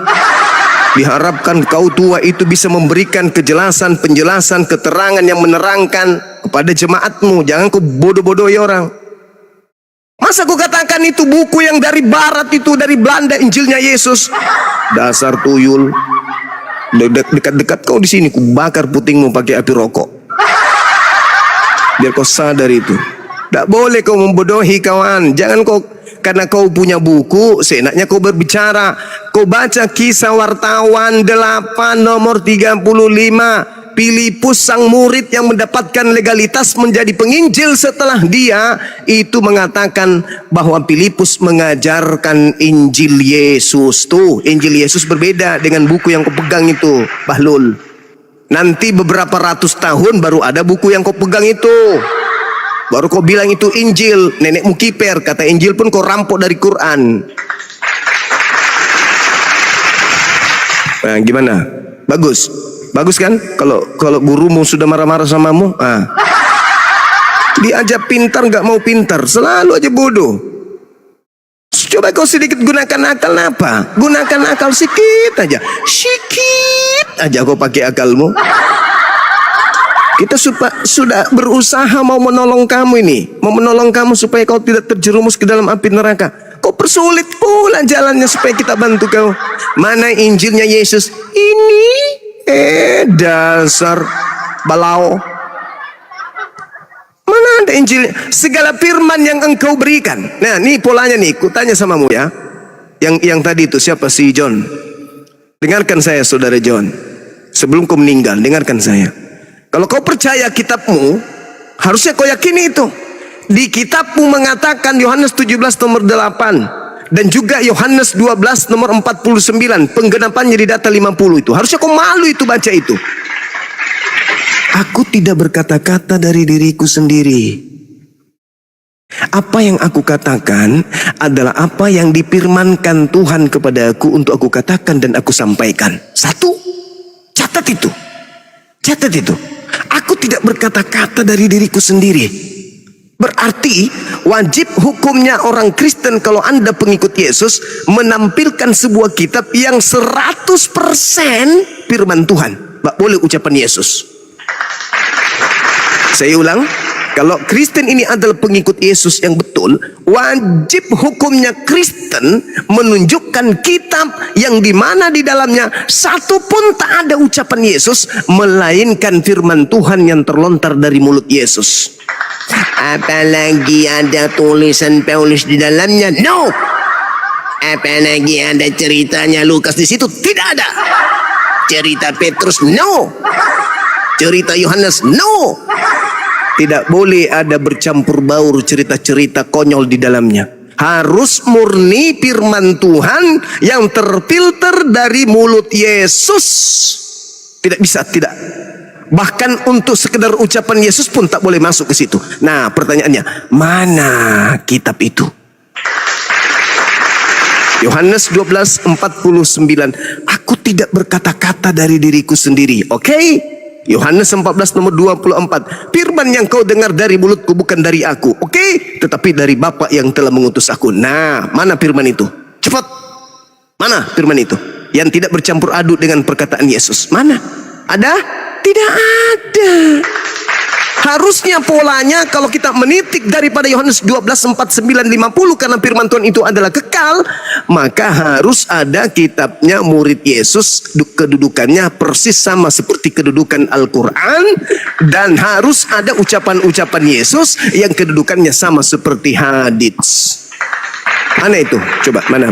Diharapkan kau tua itu bisa memberikan kejelasan, penjelasan, keterangan yang menerangkan kepada jemaatmu. Jangan kau bodoh-bodohi orang. Masa kau katakan itu buku yang dari barat itu, dari Belanda, Injilnya Yesus? Dasar tuyul. Dekat-dekat kau di sini, ku bakar putingmu pakai api rokok. Biar kau sadar itu. Tak boleh kau membodohi kawan. Jangan kau, karena kau punya buku, seenaknya kau berbicara. Kau baca Kisah Wartawan 8 nomor 35. Filipus sang murid yang mendapatkan legalitas menjadi penginjil setelah dia itu mengatakan bahwa Filipus mengajarkan Injil Yesus. Tuh, Injil Yesus berbeda dengan buku yang kau pegang itu, Bahlul. Nanti beberapa ratus tahun baru ada buku yang kau pegang itu. Baru kau bilang itu Injil. Nenekmu kiper, kata Injil pun kau rampok dari Quran. Nah, gimana? Bagus. Bagus kan? Kalau gurumu sudah marah-marah samamu, diajak pintar nggak mau pintar, selalu aja bodoh. Coba kau sedikit gunakan akal apa? Gunakan akal sedikit aja kau pakai akalmu. Kita sudah berusaha mau menolong kamu ini, mau menolong kamu supaya kau tidak terjerumus ke dalam api neraka. Kau persulit pula jalannya supaya kita bantu kau. Mana Injilnya Yesus? Ini. Dasar balau. Mana ada Injil? Segala firman yang engkau berikan. Nah, nih polanya nih, ku tanya samamu ya. Yang tadi itu siapa, si John? Dengarkan saya, saudara John. Sebelum kau meninggal, dengarkan saya. Kalau kau percaya kitabmu, harusnya kau yakini itu. Di kitabmu mengatakan Yohanes 17 nomor 8. Dan juga Yohanes 12 nomor 49. Penggenapannya di data 50 itu. Harusnya kau malu itu baca itu. Aku tidak berkata-kata dari diriku sendiri. Apa yang aku katakan adalah apa yang difirmankan Tuhan kepada aku untuk aku katakan dan aku sampaikan. Satu, catat itu. Catat itu. Aku tidak berkata-kata dari diriku sendiri. Berarti wajib hukumnya orang Kristen kalau Anda pengikut Yesus menampilkan sebuah kitab yang 100% firman Tuhan. Tak boleh ucapan Yesus. Saya ulang, kalau Kristen ini adalah pengikut Yesus yang betul, wajib hukumnya Kristen menunjukkan kitab yang dimana di dalamnya satu pun tak ada ucapan Yesus, melainkan firman Tuhan yang terlontar dari mulut Yesus. Apalagi ada tulisan Paulus di dalamnya? No. Apalagi ada ceritanya Lukas di situ? Tidak ada. Cerita Petrus? No. Cerita Yohanes? No. Tidak boleh ada bercampur baur cerita-cerita konyol di dalamnya. Harus murni firman Tuhan yang terfilter dari mulut Yesus. Tidak bisa, tidak. Bahkan untuk sekedar ucapan Yesus pun tak boleh masuk ke situ. Nah, pertanyaannya, mana kitab itu? Yohanes 12:49. Aku tidak berkata-kata dari diriku sendiri. Oke? Yohanes 14 nomor 24. Firman yang kau dengar dari mulutku bukan dari aku. Oke? Tetapi dari Bapa yang telah mengutus aku. Nah, mana firman itu? Cepat. Mana firman itu? Yang tidak bercampur aduk dengan perkataan Yesus. Mana? Ada? Tidak ada. Harusnya polanya kalau kita menitik daripada Yohanes 12:49-50 karena firman Tuhan itu adalah kekal, maka harus ada kitabnya murid Yesus, kedudukannya persis sama seperti kedudukan Al-Quran, dan harus ada ucapan-ucapan Yesus yang kedudukannya sama seperti hadits. Mana itu? Coba mana.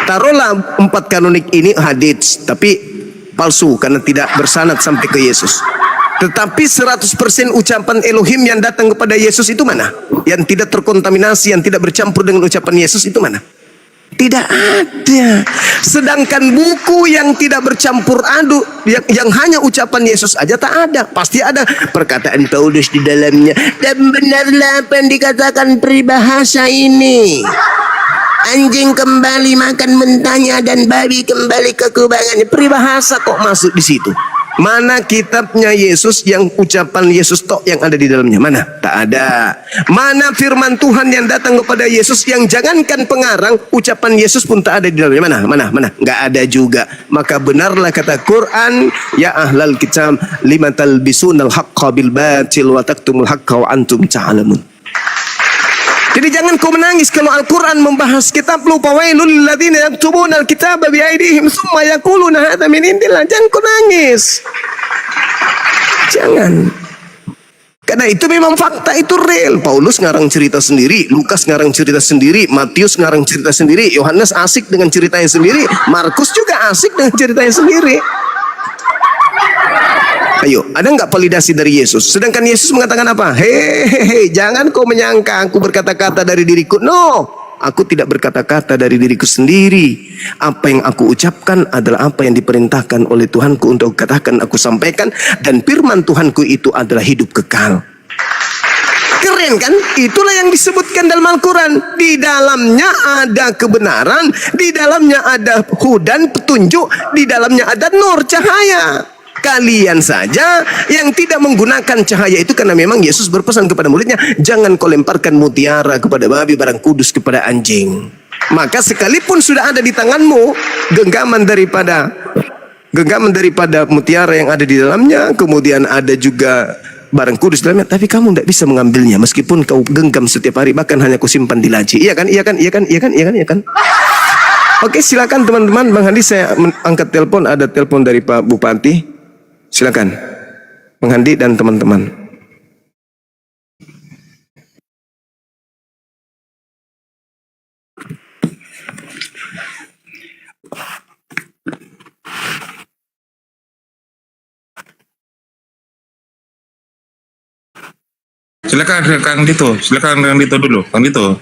Taruhlah 4 kanonik ini hadits, tapi palsu karena tidak bersanad sampai ke Yesus. Tetapi 100% ucapan Elohim yang datang kepada Yesus itu mana? Yang tidak terkontaminasi, yang tidak bercampur dengan ucapan Yesus itu mana? Tidak ada. Sedangkan buku yang tidak bercampur aduk, yang hanya ucapan Yesus aja tak ada. Pasti ada perkataan Paulus di dalamnya. Dan benarlah apa yang dikatakan peribahasa ini. Anjing kembali makan mentahnya dan babi kembali ke kubangannya. Peribahasa kok masuk di situ. Mana kitabnya Yesus yang ucapan Yesus tok yang ada di dalamnya? Mana? Tak ada. Mana firman Tuhan yang datang kepada Yesus yang jangankan pengarang, ucapan Yesus pun tak ada di dalamnya? Mana? Enggak ada juga. Maka benarlah kata Quran, ya ahlal kitab lima talbisunal haqqa bil batil wa taktumul haqqa wa antum ta'lamun. Jadi jangan kau menangis kalau Al-Quran membahas kitab lu, fawailul ladzina yaktubuna al-kitaba bi aydihim tsumma yaquluna hadza min indillah. Jangan kau nangis. Jangan. Karena itu memang fakta, itu real. Paulus ngarang cerita sendiri, Lukas ngarang cerita sendiri, Matius ngarang cerita sendiri, Yohanes asik dengan ceritanya sendiri, Markus juga asik dengan ceritanya sendiri. Ayo, ada nggak validasi dari Yesus? Sedangkan Yesus mengatakan apa? Hehehe, jangan kau menyangka aku berkata-kata dari diriku. No, aku tidak berkata-kata dari diriku sendiri. Apa yang aku ucapkan adalah apa yang diperintahkan oleh Tuhanku untuk katakan, aku sampaikan. Dan firman Tuhanku itu adalah hidup kekal. Keren kan? Itulah yang disebutkan dalam Al-Quran. Di dalamnya ada kebenaran, di dalamnya ada hudan, petunjuk, di dalamnya ada nur, cahaya. Kalian saja yang tidak menggunakan cahaya itu, karena memang Yesus berpesan kepada muridnya, jangan kau lemparkan mutiara kepada babi, barang kudus kepada anjing. Maka sekalipun sudah ada di tanganmu genggaman daripada mutiara yang ada di dalamnya, kemudian ada juga barang kudus dalamnya, tapi kamu tidak bisa mengambilnya meskipun kau genggam setiap hari, bahkan hanya kau simpan di laci. Iya kan? Oke, silakan teman-teman. Bang Handi, saya angkat telepon, ada telepon dari Pak Bupati. Silakan Bang Handi dan teman-teman. Silakan Kang Dito. Silakan Kang Dito dulu. Kang Dito.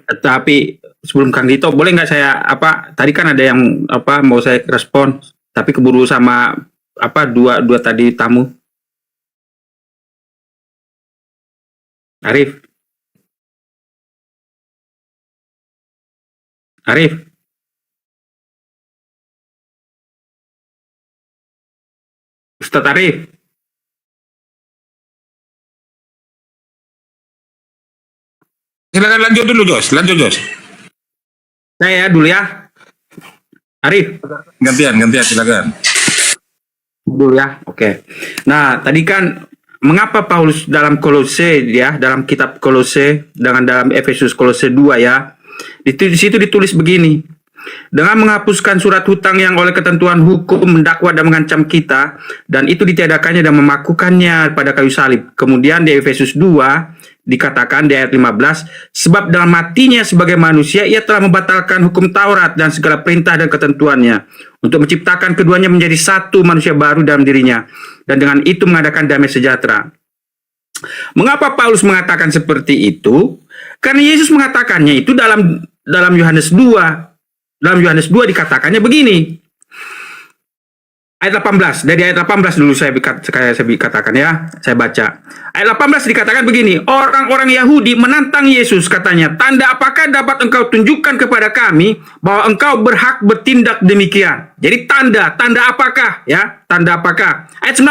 Tapi sebelum Kang Dito, boleh nggak saya tadi kan ada yang mau saya respon, tapi keburu sama dua tadi tamu. Arif. Ustadz Arif. Silakan lanjut dulu, Jos. Saya dulu ya. Arif. Gantian, silakan. Dulu ya. Oke. Nah, tadi kan mengapa Paulus dalam Kolose dalam kitab Kolose dengan dalam Efesus Kolose 2 ya. Di situ ditulis begini. Dengan menghapuskan surat hutang yang oleh ketentuan hukum mendakwa dan mengancam kita, dan itu ditiadakannya dan memakukannya pada kayu salib. Kemudian di Efesus 2 dikatakan di ayat 15, sebab dengan matinya sebagai manusia ia telah membatalkan hukum Taurat dan segala perintah dan ketentuannya, untuk menciptakan keduanya menjadi satu manusia baru dalam dirinya, dan dengan itu mengadakan damai sejahtera. Mengapa Paulus mengatakan seperti itu? Karena Yesus mengatakannya itu dalam Yohanes 2. Dalam Yohanes 2 dikatakannya begini. Ayat 18, dari ayat 18 dulu saya katakan ya, saya baca. Ayat 18 dikatakan begini, orang-orang Yahudi menantang Yesus, katanya, tanda apakah dapat engkau tunjukkan kepada kami bahwa engkau berhak bertindak demikian? Jadi tanda apakah ya? Tanda apakah? Ayat 19,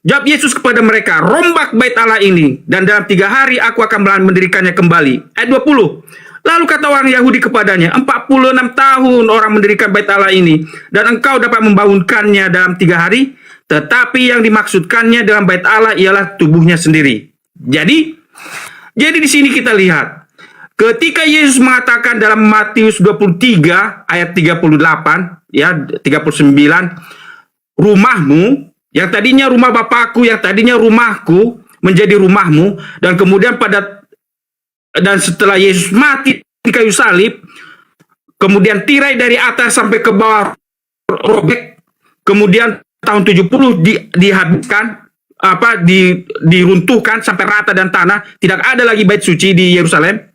jawab Yesus kepada mereka, rombak bait Allah ini, dan dalam 3 hari aku akan mendirikannya kembali. Ayat 20, lalu kata orang Yahudi kepadanya, 46 tahun orang mendirikan bait Allah ini, dan engkau dapat membangunkannya dalam 3 hari? Tetapi yang dimaksudkannya dalam bait Allah ialah tubuhnya sendiri. Jadi di sini kita lihat, ketika Yesus mengatakan dalam Matius 23 ayat 38 ya 39, rumahmu yang tadinya rumah Bapakku, yang tadinya rumahku menjadi rumahmu, dan kemudian setelah Yesus mati di kayu salib, kemudian tirai dari atas sampai ke bawah robek, kemudian tahun 70 dihabiskan, diruntuhkan sampai rata dan tanah, tidak ada lagi bait suci di Yerusalem.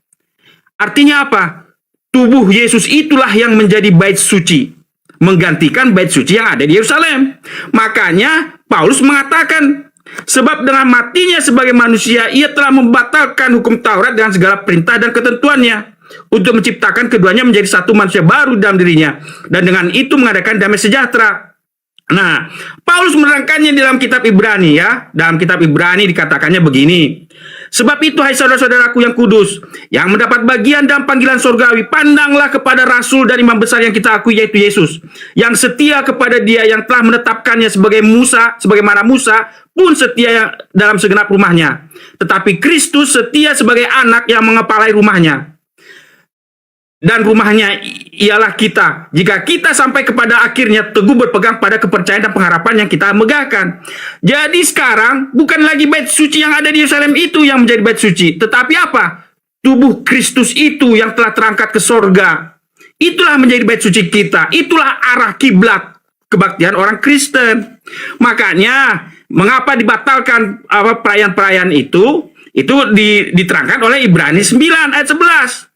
Artinya apa? Tubuh Yesus itulah yang menjadi bait suci, menggantikan bait suci yang ada di Yerusalem. Makanya Paulus mengatakan Sebab dengan matinya sebagai manusia, ia telah membatalkan hukum Taurat dengan segala perintah dan ketentuannya, untuk menciptakan keduanya menjadi satu manusia baru dalam dirinya, dan dengan itu mengadakan damai sejahtera. Nah, Paulus menerangkannya di dalam kitab Ibrani ya. Dalam kitab Ibrani dikatakannya begini. Sebab itu, hai saudara-saudaraku yang kudus, yang mendapat bagian dalam panggilan surgawi, pandanglah kepada rasul dan imam besar yang kita akui, yaitu Yesus, yang setia kepada Dia yang telah menetapkannya sebagai Musa, sebagaimana Musa pun setia yang dalam segenap rumahnya. Tetapi Kristus setia sebagai anak yang mengepalai rumahnya. Dan rumahnya ialah kita, jika kita sampai kepada akhirnya teguh berpegang pada kepercayaan dan pengharapan yang kita megahkan. Jadi sekarang bukan lagi bait suci yang ada di Yerusalem itu yang menjadi bait suci, tetapi apa? Tubuh Kristus itu yang telah terangkat ke sorga. Itulah menjadi bait suci kita. Itulah arah kiblat kebaktian orang Kristen. Makanya mengapa dibatalkan perayaan-perayaan itu diterangkan oleh Ibrani 9 ayat 11.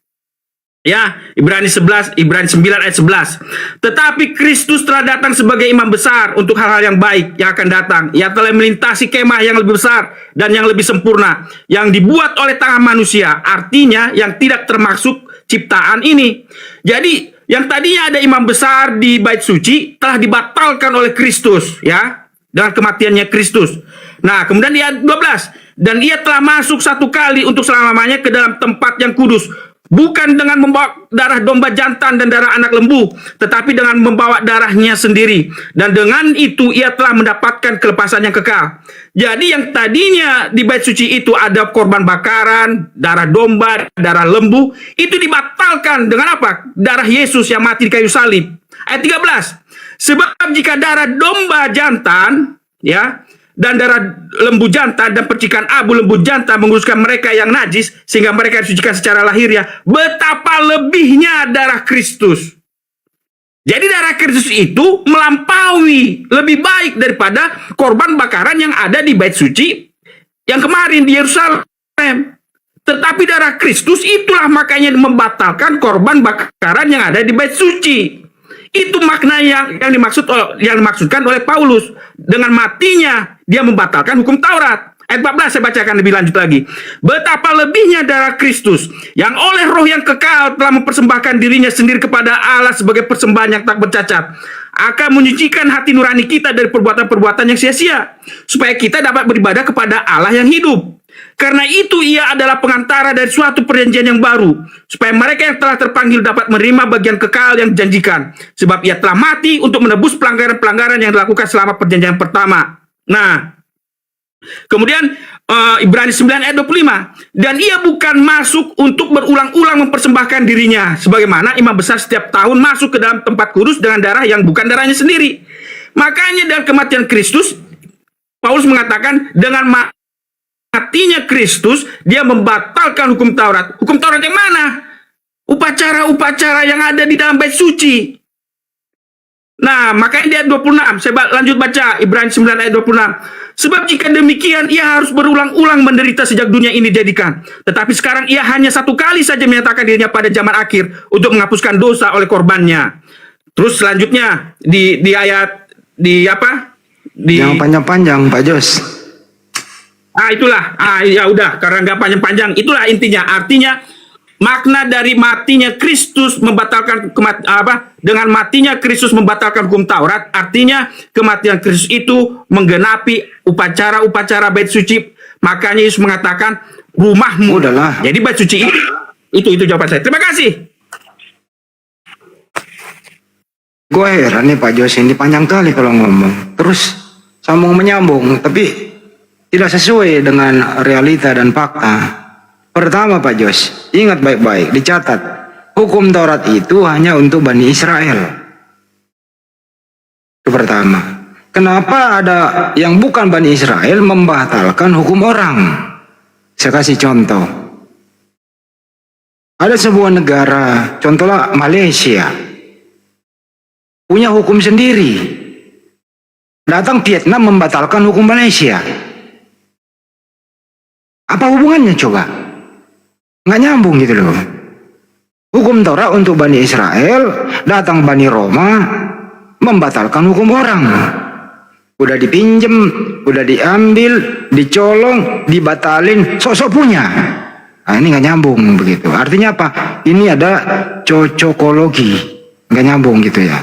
Ya, Ibrani 9 ayat 11. Tetapi Kristus telah datang sebagai imam besar untuk hal-hal yang baik yang akan datang. Ia telah melintasi kemah yang lebih besar dan yang lebih sempurna, yang dibuat oleh tangan manusia, artinya yang tidak termasuk ciptaan ini. Jadi, yang tadinya ada imam besar di bait suci telah dibatalkan oleh Kristus, ya, dengan kematiannya Kristus. Nah, kemudian di ayat 12, dan ia telah masuk satu kali untuk selama-lamanya ke dalam tempat yang kudus, bukan dengan membawa darah domba jantan dan darah anak lembu, tetapi dengan membawa darahnya sendiri. Dan dengan itu ia telah mendapatkan kelepasan yang kekal. Jadi yang tadinya di bait suci itu ada korban bakaran, darah domba, darah lembu, itu dibatalkan dengan apa? Darah Yesus yang mati di kayu salib. Ayat 13. Sebab jika darah domba jantan, ya, dan darah lembu jantan dan percikan abu lembu jantan menguruskan mereka yang najis sehingga mereka disucikan secara lahiriah, betapa lebihnya darah Kristus. Jadi darah Kristus itu melampaui, lebih baik daripada korban bakaran yang ada di bait suci yang kemarin di Yerusalem. Tetapi darah Kristus itulah makanya membatalkan korban bakaran yang ada di bait suci. Itu makna yang dimaksudkan oleh Paulus. Dengan matinya dia membatalkan hukum Taurat. Ayat 14 saya bacakan lebih lanjut lagi. Betapa lebihnya darah Kristus yang oleh roh yang kekal telah mempersembahkan dirinya sendiri kepada Allah sebagai persembahan yang tak bercacat, akan menyucikan hati nurani kita dari perbuatan-perbuatan yang sia-sia, supaya kita dapat beribadah kepada Allah yang hidup. Karena itu ia adalah pengantara dari suatu perjanjian yang baru, supaya mereka yang telah terpanggil dapat menerima bagian kekal yang dijanjikan. Sebab ia telah mati untuk menebus pelanggaran-pelanggaran yang dilakukan selama perjanjian pertama. Nah, kemudian Ibrani 9 ayat 25. Dan ia bukan masuk untuk berulang-ulang mempersembahkan dirinya, sebagaimana imam besar setiap tahun masuk ke dalam tempat kudus dengan darah yang bukan darahnya sendiri. Makanya dalam kematian Kristus, Paulus mengatakan dengan matinya Kristus, dia membatalkan hukum Taurat. Hukum Taurat yang mana? Upacara-upacara yang ada di dalam bait suci. Nah, makanya di ayat 26, saya lanjut baca Ibrani 9 ayat 26. Sebab jika demikian, ia harus berulang-ulang menderita sejak dunia ini dijadikan. Tetapi sekarang ia hanya satu kali saja menyatakan dirinya pada zaman akhir untuk menghapuskan dosa oleh korbannya. Terus selanjutnya di ayat Jangan panjang-panjang, Pak Jos. Itulah. Ya udah, karena nggak panjang-panjang. Itulah intinya. Artinya makna dari matinya Kristus membatalkan dengan matinya Kristus membatalkan hukum Taurat. Artinya kematian Kristus itu menggenapi upacara-upacara bait suci. Makanya Yesus mengatakan rumahmu. Udahlah. Jadi bait suci itu jawaban saya. Terima kasih. Gue heran nih Pak Jos, ini panjang kali kalau ngomong. Terus sambung menyambung, tapi tidak sesuai dengan realita dan fakta. Pertama Pak Jos, ingat baik-baik, dicatat. Hukum Taurat itu hanya untuk Bani Israel. Itu pertama. Kenapa ada yang bukan Bani Israel membatalkan hukum orang? Saya kasih contoh. Ada sebuah negara, contohnya Malaysia, punya hukum sendiri. Datang Vietnam membatalkan hukum Malaysia. Apa hubungannya coba? Nggak nyambung gitu loh. Hukum Taurat untuk Bani Israel, datang Bani Roma membatalkan hukum orang. udah dipinjem, udah diambil, dicolong, dibatalin, sok-sok punya. Nah, ini nggak nyambung begitu. Artinya apa? Ini ada cocokologi, nggak nyambung gitu ya.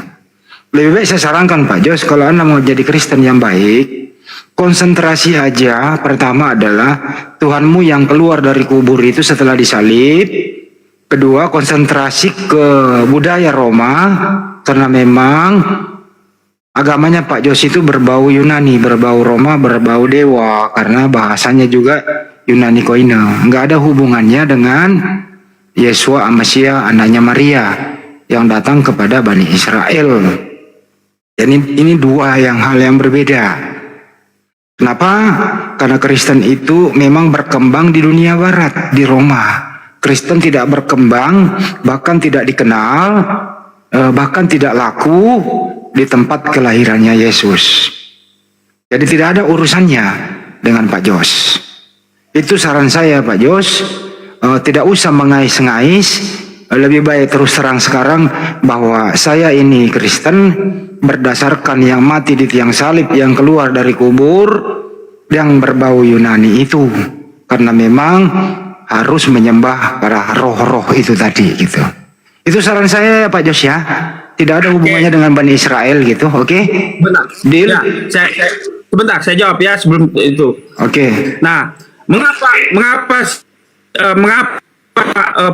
Lebih baik saya sarankan Pak Jos, kalau Anda mau jadi Kristen yang baik, konsentrasi aja. Pertama adalah Tuhanmu yang keluar dari kubur itu setelah disalib. Kedua, konsentrasi ke budaya Roma, karena memang agamanya Pak Jos itu berbau Yunani, berbau Roma, berbau dewa, karena bahasanya juga Yunani koine. Nggak ada hubungannya dengan Yesua Amasia, anaknya Maria, yang datang kepada Bani Israel. Dan ini dua hal yang berbeda. Kenapa? Karena Kristen itu memang berkembang di dunia barat, di Roma. Kristen tidak berkembang, bahkan tidak dikenal, bahkan tidak laku di tempat kelahirannya Yesus. Jadi tidak ada urusannya dengan Pak Jos. Itu saran saya Pak Jos, tidak usah mengais-ngais, lebih baik terus terang sekarang bahwa saya ini Kristen berdasarkan yang mati di tiang salib, yang keluar dari kubur, yang berbau Yunani itu. Karena memang harus menyembah para roh-roh itu tadi gitu. Itu saran saya Pak Jos ya. Tidak ada hubungannya dengan Bani Israel gitu, oke? Benar. Deal? Ya, sebentar saya jawab ya sebelum itu. Oke. Nah, mengapa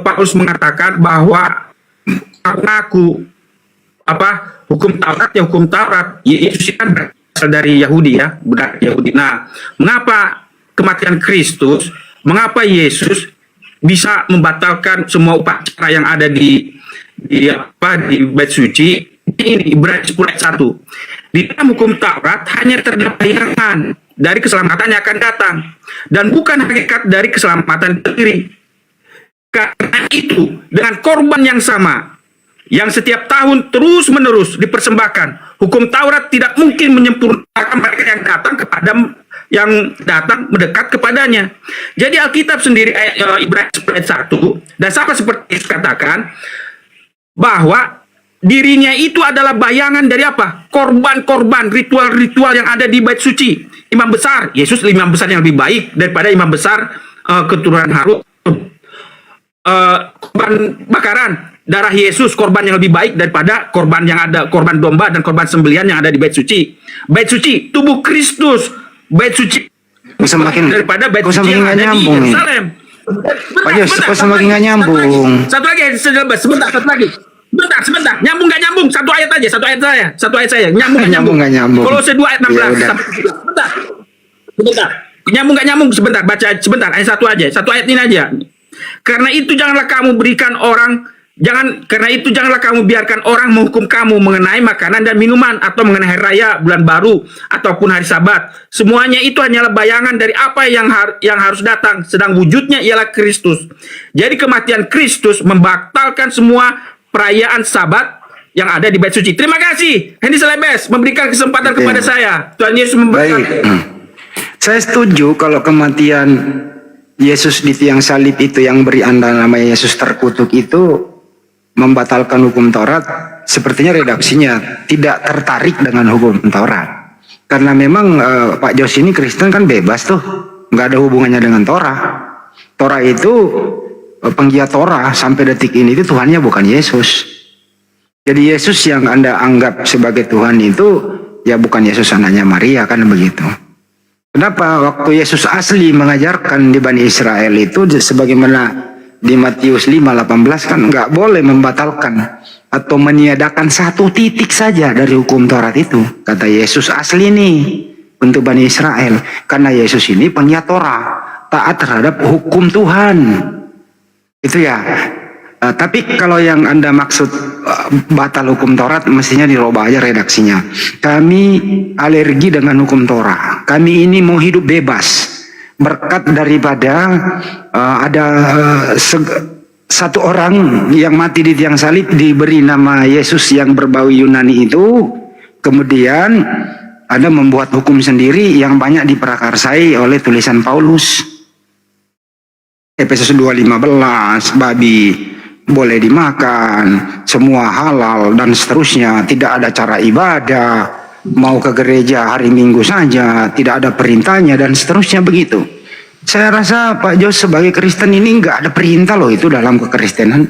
Paulus mengatakan bahwa mengaku hukum Taurat, Yesus kan berasal dari Yahudi ya, budak Yahudi. Nah, mengapa kematian Kristus, mengapa Yesus bisa membatalkan semua upacara yang ada di bait suci? Ini Ibrani 10 ayat 1. Di dalam hukum Taurat hanya terdapat bayangan dari keselamatan yang akan datang dan bukan hakikat dari keselamatan sendiri. Karena itu, dengan korban yang sama yang setiap tahun terus-menerus dipersembahkan, hukum Taurat tidak mungkin menyempurnakan mereka yang datang mendekat kepadanya. Jadi Alkitab sendiri Ibrani 10 ayat 1 dan sama seperti dikatakan bahwa dirinya itu adalah bayangan dari apa? Korban-korban, ritual-ritual yang ada di bait suci. Imam besar, Yesus imam besar yang lebih baik daripada imam besar keturunan Harun. Korban bakaran darah Yesus, korban yang lebih baik daripada korban yang ada, korban domba dan korban sembelihan yang ada di bait suci. Bait suci, tubuh Kristus, bait suci daripada bait suci yang ada di Yerusalem. Pak Jos, kok semakin nggak nyambung? Satu lagi, sebentar, satu lagi. Sebentar, nyambung nggak nyambung? Satu ayat saya, nyambung nggak nyambung. Kolose 2 ayat 16 Ya, sampai 17. Sebentar. Nyambung nggak nyambung? Sebentar, baca sebentar, ayat satu aja, satu ayat ini aja. Karena itu janganlah kamu biarkan orang menghukum kamu mengenai makanan dan minuman, atau mengenai hari raya, bulan baru, ataupun hari Sabat. Semuanya itu hanyalah bayangan dari apa yang harus datang, sedang wujudnya ialah Kristus. Jadi kematian Kristus membatalkan semua perayaan Sabat yang ada di bait suci. Terima kasih Hendy Selebes memberikan kesempatan kepada saya. Tuhan Yesus memberkati. Baik. Saya setuju kalau kematian Yesus di tiang salib itu yang beri Anda namanya Yesus terkutuk itu membatalkan hukum Taurat. Sepertinya redaksinya tidak tertarik dengan hukum Taurat. Karena memang Pak Jos ini Kristen kan bebas tuh, nggak ada hubungannya dengan Torah. Torah itu penggiat Torah sampai detik ini itu Tuhannya bukan Yesus. Jadi Yesus yang Anda anggap sebagai Tuhan itu ya bukan Yesus anaknya Maria, kan begitu. Kenapa waktu Yesus asli mengajarkan di Bani Israel itu sebagaimana di Matius 5:18 kan nggak boleh membatalkan atau meniadakan satu titik saja dari hukum Taurat itu. Kata Yesus asli nih untuk Bani Israel, karena Yesus ini penggiat Torah, taat terhadap hukum Tuhan. Itu ya. Tapi kalau yang Anda maksud batal hukum Taurat, mestinya dirubah aja redaksinya. Kami alergi dengan hukum Torah. Kami ini mau hidup bebas. Berkat daripada ada satu orang yang mati di tiang salib diberi nama Yesus yang berbau Yunani itu. Kemudian Anda membuat hukum sendiri yang banyak diprakarsai oleh tulisan Paulus. Efesus 2:15, babi boleh dimakan, semua halal dan seterusnya, tidak ada cara ibadah, mau ke gereja hari Minggu saja, tidak ada perintahnya dan seterusnya begitu. Saya rasa Pak Jos sebagai Kristen ini nggak ada perintah loh itu dalam kekristenan.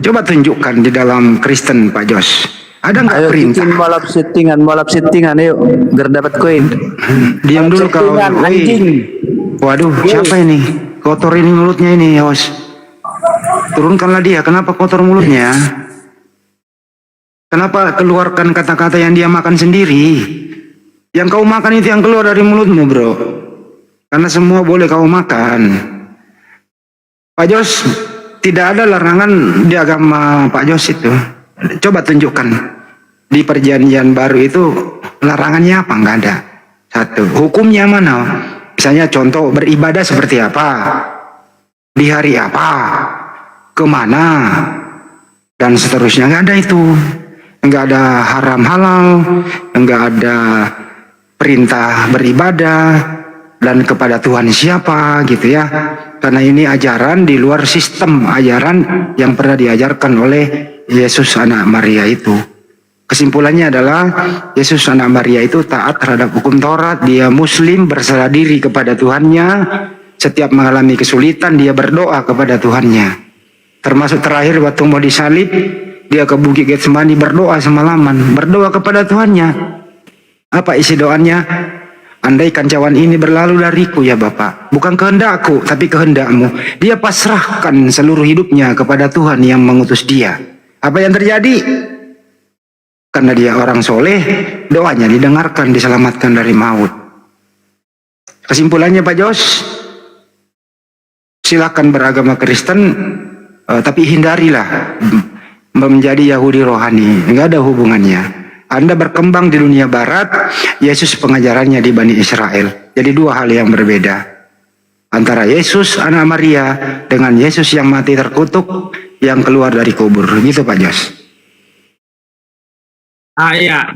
Coba tunjukkan di dalam Kristen Pak Jos. Ada nggak perintah? Bikin balap settingan yuk, biar dapat koin. Diam dulu kau. Settingan, Woi. anjing. Waduh, siapa ini? Kotor ini mulutnya ini, Yos. Turunkanlah dia. Kenapa kotor mulutnya? Kenapa keluarkan kata-kata yang dia makan sendiri? Yang kau makan itu yang keluar dari mulutmu, bro. Karena semua boleh kau makan. Pak Jos, tidak ada larangan di agama Pak Jos itu. Coba tunjukkan. Di perjanjian baru itu larangannya apa? Enggak ada. Satu. Hukumnya mana? Misalnya contoh beribadah seperti apa? Di hari apa? Kemana? Dan seterusnya. Enggak ada itu. Enggak ada haram halal. Enggak ada perintah beribadah. Dan kepada Tuhan siapa gitu ya. Karena ini ajaran di luar sistem ajaran yang pernah diajarkan oleh Yesus anak Maria itu. Kesimpulannya adalah Yesus anak Maria itu taat terhadap hukum Taurat. Dia muslim, berserah diri kepada Tuhannya. Setiap mengalami kesulitan dia berdoa kepada Tuhannya. Termasuk terakhir waktu mau disalib, dia ke Bukit Getsemani berdoa semalaman, berdoa kepada Tuhannya. Apa isi doanya? Andaikan cawan ini berlalu dariku ya Bapak, bukan kehendakku tapi kehendakmu. Dia pasrahkan seluruh hidupnya kepada Tuhan yang mengutus dia. Apa yang terjadi? Karena dia orang soleh, doanya didengarkan, diselamatkan dari maut. Kesimpulannya Pak Jos, silakan beragama Kristen, tapi hindarilah menjadi Yahudi rohani. Enggak ada hubungannya. Anda berkembang di dunia barat, Yesus pengajarannya di Bani Israel. Jadi dua hal yang berbeda. Antara Yesus anak Maria dengan Yesus yang mati terkutuk, yang keluar dari kubur. Gitu Pak Jos. Ya,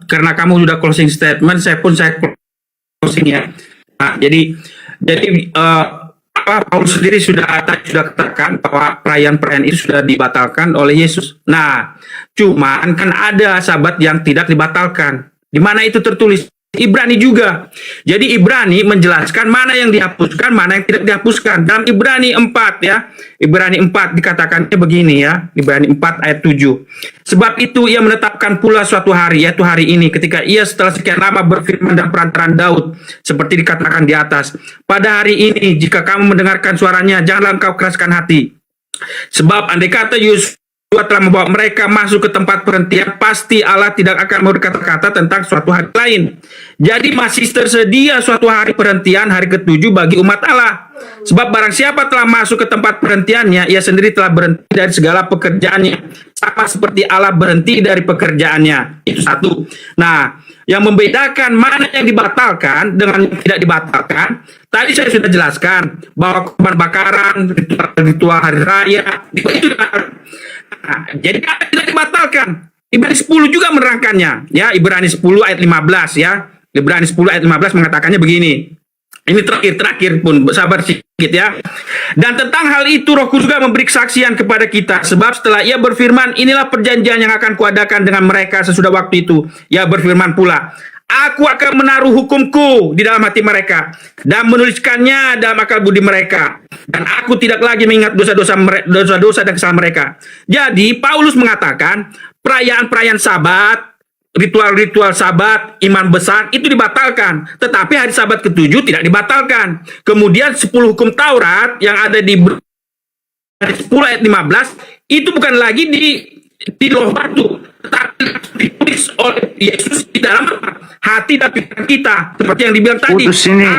karena kamu sudah closing statement, saya closing ya. Nah, jadi Paulus sendiri sudah katakan bahwa perayaan-perayaan itu sudah dibatalkan oleh Yesus. Nah, cuman kan ada sahabat yang tidak dibatalkan. Di mana itu tertulis? Ibrani juga. Jadi Ibrani menjelaskan mana yang dihapuskan, mana yang tidak dihapuskan. Dalam Ibrani 4 ya. Ibrani 4 dikatakannya begini ya. Ibrani 4 ayat 7. Sebab itu ia menetapkan pula suatu hari, yaitu hari ini, ketika ia setelah sekian lama berfirman dan perantaraan Daud, seperti dikatakan di atas. Pada hari ini, jika kamu mendengarkan suaranya, janganlah engkau keraskan hati. Sebab andai kata Yosua telah membawa mereka masuk ke tempat perhentian, pasti Allah tidak akan mau berkata-kata tentang suatu hari lain. Jadi masih tersedia suatu hari perhentian, hari ke-7 bagi umat Allah. Sebab barang siapa telah masuk ke tempat perhentiannya, ia sendiri telah berhenti dari segala pekerjaannya, sama seperti Allah berhenti dari pekerjaannya. Itu satu. Nah, yang membedakan mana yang dibatalkan dengan yang tidak dibatalkan, tadi saya sudah jelaskan bahwa korban bakaran, ritual hari raya, itu nah, jadi tidak dibatalkan. Ibrani 10 juga menerangkannya. Ya, Ibrani 10 ayat 15 ya. Ibrani 10 ayat 15 mengatakannya begini. Ini terakhir pun, sabar sedikit ya. Dan tentang hal itu Roh Kudus juga memberi kesaksian kepada kita. Sebab setelah ia berfirman, inilah perjanjian yang akan kuadakan dengan mereka sesudah waktu itu. Ia berfirman pula, aku akan menaruh hukumku di dalam hati mereka dan menuliskannya dalam akal budi mereka. Dan aku tidak lagi mengingat dosa-dosa dan kesalahan mereka. Jadi Paulus mengatakan perayaan-perayaan Sabat, ritual-ritual Sabat, iman besar itu dibatalkan. Tetapi hari Sabat ke-7 tidak dibatalkan. Kemudian 10 hukum Taurat yang ada di 10 ayat 15 itu bukan lagi di loh batu, tetapi ditulis oleh Yesus di dalam hati dan pikiran kita, seperti yang dibilang tadi.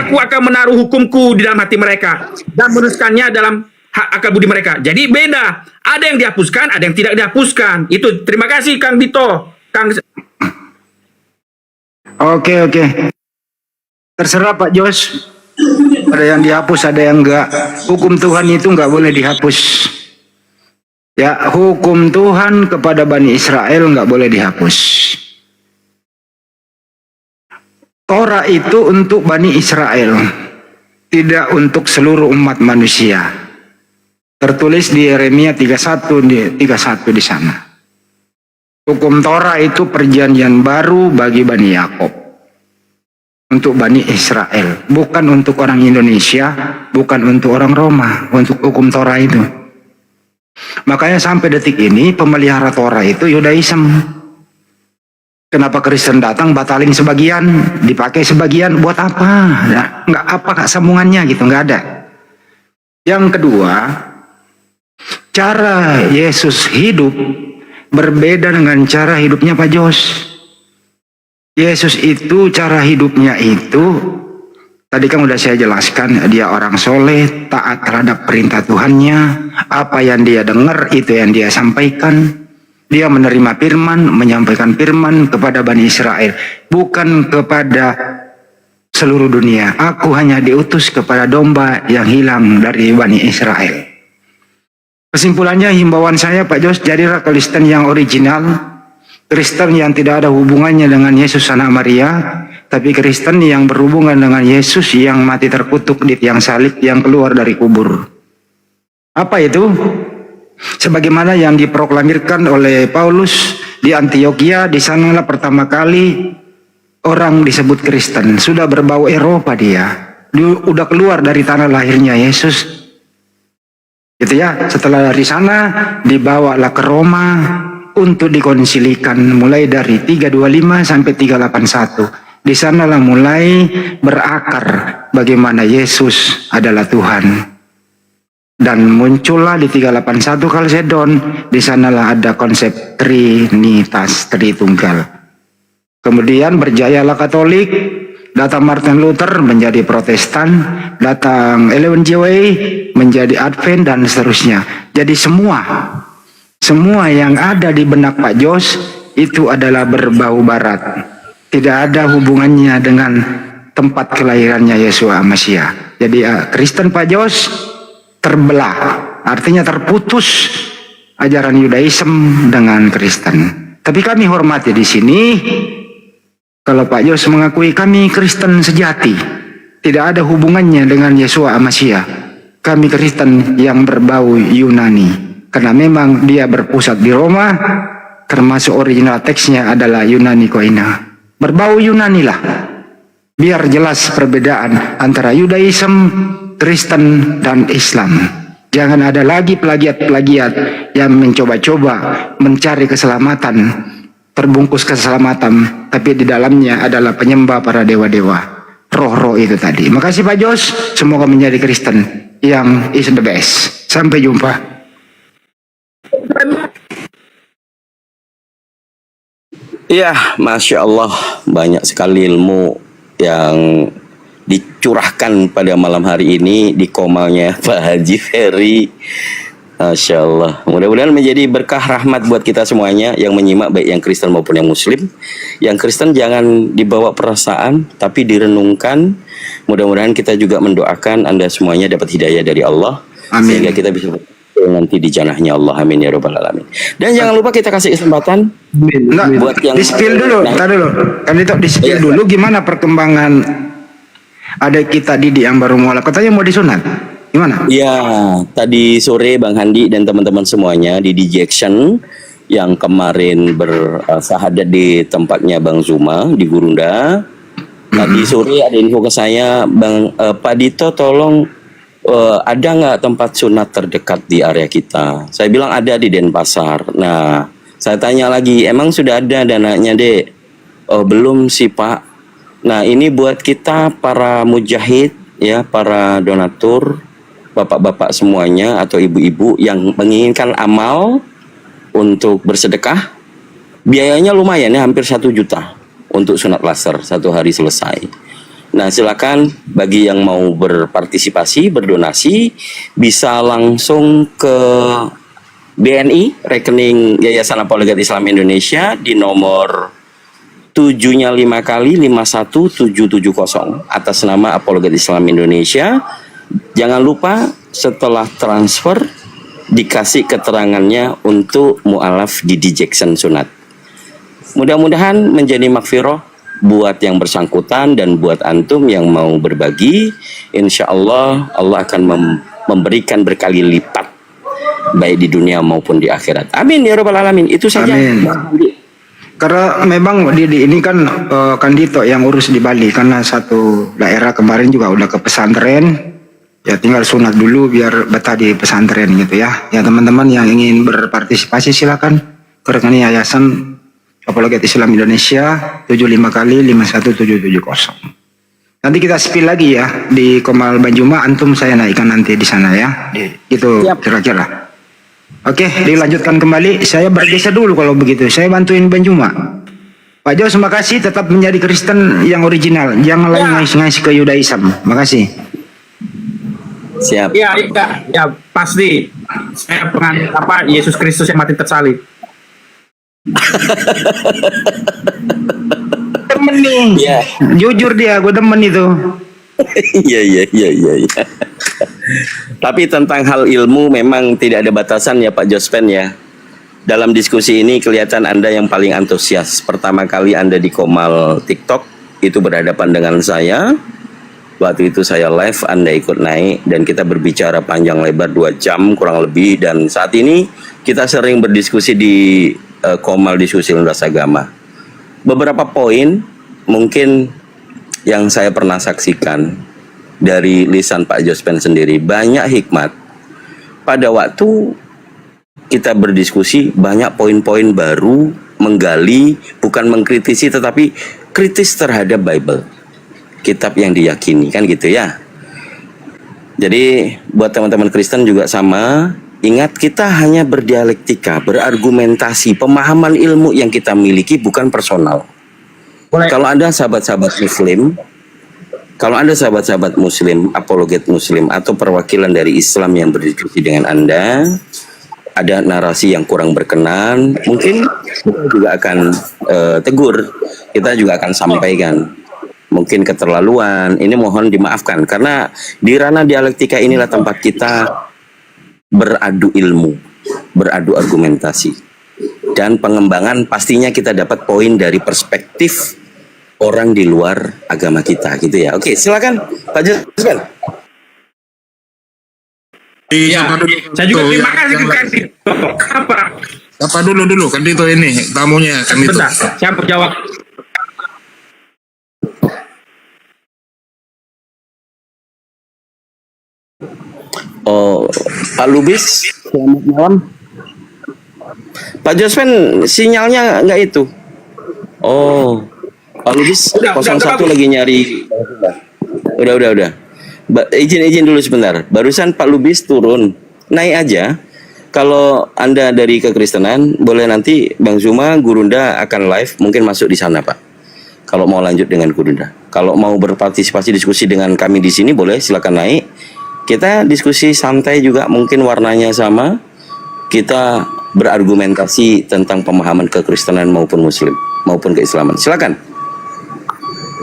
Aku akan menaruh hukumku di dalam hati mereka dan menuliskannya dalam akal budi mereka. Jadi beda, ada yang dihapuskan, ada yang tidak dihapuskan. Itu. Terima kasih Kang Dito. Oke. Terserah Pak Jos. Ada yang dihapus, ada yang enggak. Hukum Tuhan itu enggak boleh dihapus. Ya, hukum Tuhan kepada Bani Israel enggak boleh dihapus. Torah itu untuk Bani Israel, tidak untuk seluruh umat manusia. Tertulis di Yeremia 31 di sana. Hukum Torah itu perjanjian baru bagi Bani Yakob. Untuk Bani Israel. Bukan untuk orang Indonesia, bukan untuk orang Roma. Untuk hukum Torah itu. Makanya sampai detik ini pemelihara Torah itu Yudaism. Kenapa Kristen datang batalin sebagian, dipakai sebagian buat apa? Nggak apa sambungannya gitu, nggak ada. Yang kedua, cara Yesus hidup berbeda dengan cara hidupnya Pak Jos. Yesus itu cara hidupnya itu tadi kan udah saya jelaskan, dia orang soleh, taat terhadap perintah Tuhannya, apa yang dia dengar itu yang dia sampaikan. Dia menerima firman, menyampaikan firman kepada Bani Israel, bukan kepada seluruh dunia. Aku hanya diutus kepada domba yang hilang dari Bani Israel. Kesimpulannya, himbauan saya Pak Jos, jadilah Kristen yang original, Kristen yang tidak ada hubungannya dengan Yesus anak Maria, tapi Kristen yang berhubungan dengan Yesus yang mati terkutuk di tiang salib, yang keluar dari kubur. Apa itu? Sebagaimana yang diproklamirkan oleh Paulus di Antioquia, di sanalah pertama kali orang disebut Kristen. Sudah berbau Eropa dia, udah keluar dari tanah lahirnya Yesus. Gitu ya. Setelah dari sana dibawalah ke Roma untuk dikonsilikan mulai dari 325 sampai 381. Di sanalah mulai berakar bagaimana Yesus adalah Tuhan. Dan muncullah di 381 Kalsedon, di sanalah ada konsep Trinitas, Tritunggal. Kemudian berjayalah Katolik, datang Martin Luther menjadi Protestan, datang Ellen G. White menjadi Advent, dan seterusnya. Jadi semua yang ada di benak Pak Jos itu adalah berbau barat. Tidak ada hubungannya dengan tempat kelahirannya Yeshua Mashiach. Jadi Kristen Pak Jos terbelah, artinya terputus ajaran Yudaism dengan Kristen. Tapi kami hormati di sini kalau Pak Jos mengakui kami Kristen sejati, tidak ada hubungannya dengan Yeshua Mashiach. Kami Kristen yang berbau Yunani, karena memang dia berpusat di Roma, termasuk original teksnya adalah Yunani Koina. Berbau Yunani lah, biar jelas perbedaan antara Yudaism, Kristen, dan Islam. Jangan ada lagi plagiat-plagiat yang mencoba-coba mencari keselamatan, terbungkus keselamatan, tapi di dalamnya adalah penyembah para dewa-dewa, roh-roh itu tadi. Makasih Pak Jos, semoga menjadi Kristen yang is the best. Sampai jumpa. Ya, Masya Allah, banyak sekali ilmu yang dicurahkan pada malam hari ini di komalnya Pak Haji Ferry. Masya Allah, mudah-mudahan menjadi berkah rahmat buat kita semuanya yang menyimak, baik yang Kristen maupun yang Muslim. Yang Kristen jangan dibawa perasaan, tapi direnungkan. Mudah-mudahan kita juga mendoakan Anda semuanya dapat hidayah dari Allah. Amin. Sehingga kita bisa nanti di janahnya Allah. Amin ya Rabbal Alamin. Dan jangan lupa kita kasih kesempatan buat yang di-spill dulu, kan itu di-spill dulu gimana perkembangan adik kita Didi yang baru mualaf, katanya mau disunat. Gimana? Ya, tadi sore Bang Handi dan teman-teman semuanya di Jackson yang kemarin bersahadat di tempatnya Bang Zuma di Gurunda. Tadi sore ada info ke saya, Bang Pak Dito tolong ada nggak tempat sunat terdekat di area kita? Saya bilang ada di Denpasar. Nah, saya tanya lagi, emang sudah ada dananya, Dek? Oh, belum sih, Pak. Nah, ini buat kita para mujahid, ya, para donatur, bapak-bapak semuanya atau ibu-ibu yang menginginkan amal untuk bersedekah. Biayanya lumayan ya, hampir 1 juta untuk sunat laser 1 hari selesai. Nah, silakan bagi yang mau berpartisipasi, berdonasi, bisa langsung ke BNI, rekening Yayasan Apologet Islam Indonesia di nomor 7-nya 5 kali 51770 atas nama Apologet Islam Indonesia. Jangan lupa setelah transfer dikasih keterangannya untuk mu'alaf Didi Jackson sunat. Mudah-mudahan menjadi makfirah buat yang bersangkutan dan buat antum yang mau berbagi. Insya Allah Allah akan memberikan berkali lipat baik di dunia maupun di akhirat. Amin ya Rabbal Alamin. Itu saja. Amin. Karena memang di ini kan Kandito yang urus di Bali, karena satu daerah kemarin juga udah ke pesantren, ya tinggal sunat dulu biar betah di pesantren gitu ya. Ya teman-teman yang ingin berpartisipasi silakan ke rekening Yayasan Apologet Islam Indonesia 75 kali 51770. Nanti kita spill lagi ya di Komal Banjuma, antum saya naikkan nanti di sana ya. Gitu kira-kira. Oke, dilanjutkan kembali. Saya bergeser dulu kalau begitu. Saya bantuin Banjuma. Pak Jos, makasih, tetap menjadi Kristen yang original. Jangan lagi ngais-ngais ke Yudaism. Makasih. Siap. Ya, pasti. Saya penganut Yesus Kristus yang mati tersalib. Demen nih. Ya. Jujur dia, gue demen itu. Iya. Tapi tentang hal ilmu memang tidak ada batasan ya Pak Jospen ya. Dalam diskusi ini kelihatan Anda yang paling antusias. Pertama kali Anda di Komal TikTok itu berhadapan dengan saya. Waktu itu saya live, Anda ikut naik dan kita berbicara panjang lebar 2 jam kurang lebih. Dan saat ini kita sering berdiskusi di Komal Diskusi Lintas Agama. Beberapa poin mungkin yang saya pernah saksikan dari lisan Pak Jospen sendiri, banyak hikmat. Pada waktu kita berdiskusi, banyak poin-poin baru, menggali, bukan mengkritisi, tetapi kritis terhadap Bible, kitab yang diyakini, kan gitu ya. Jadi buat teman-teman Kristen juga sama, ingat kita hanya berdialektika, berargumentasi, pemahaman ilmu yang kita miliki bukan personal. Kalau ada sahabat-sahabat Muslim, apologet Muslim, atau perwakilan dari Islam yang berdiskusi dengan Anda, ada narasi yang kurang berkenan, mungkin kita juga akan tegur, kita juga akan sampaikan. Mungkin keterlaluan, ini mohon dimaafkan, karena di ranah dialektika inilah tempat kita beradu ilmu, beradu argumentasi. Dan pengembangan pastinya kita dapat poin dari perspektif orang di luar agama kita gitu ya. Oke, silakan Pak Jospen. Saya juga terima kasih ke Kandito. Apa? Apa dulu Kandito ini tamunya Kandito. Bentar, saya mau jawab. Oh, Pak Lubis, selamat malam. Pak Jospen, sinyalnya nggak itu. Oh, Pak Lubis 01 lagi nyari. Udah. Izin dulu sebentar. Barusan Pak Lubis turun, naik aja. Kalau Anda dari kekristenan, boleh nanti Bang Zuma, Gurunda akan live, mungkin masuk di sana Pak. Kalau mau lanjut dengan Gurunda. Kalau mau berpartisipasi diskusi dengan kami di sini, boleh silakan naik. Kita diskusi santai juga, mungkin warnanya sama. Kita berargumentasi tentang pemahaman kekristenan maupun Muslim maupun keislaman. Silakan.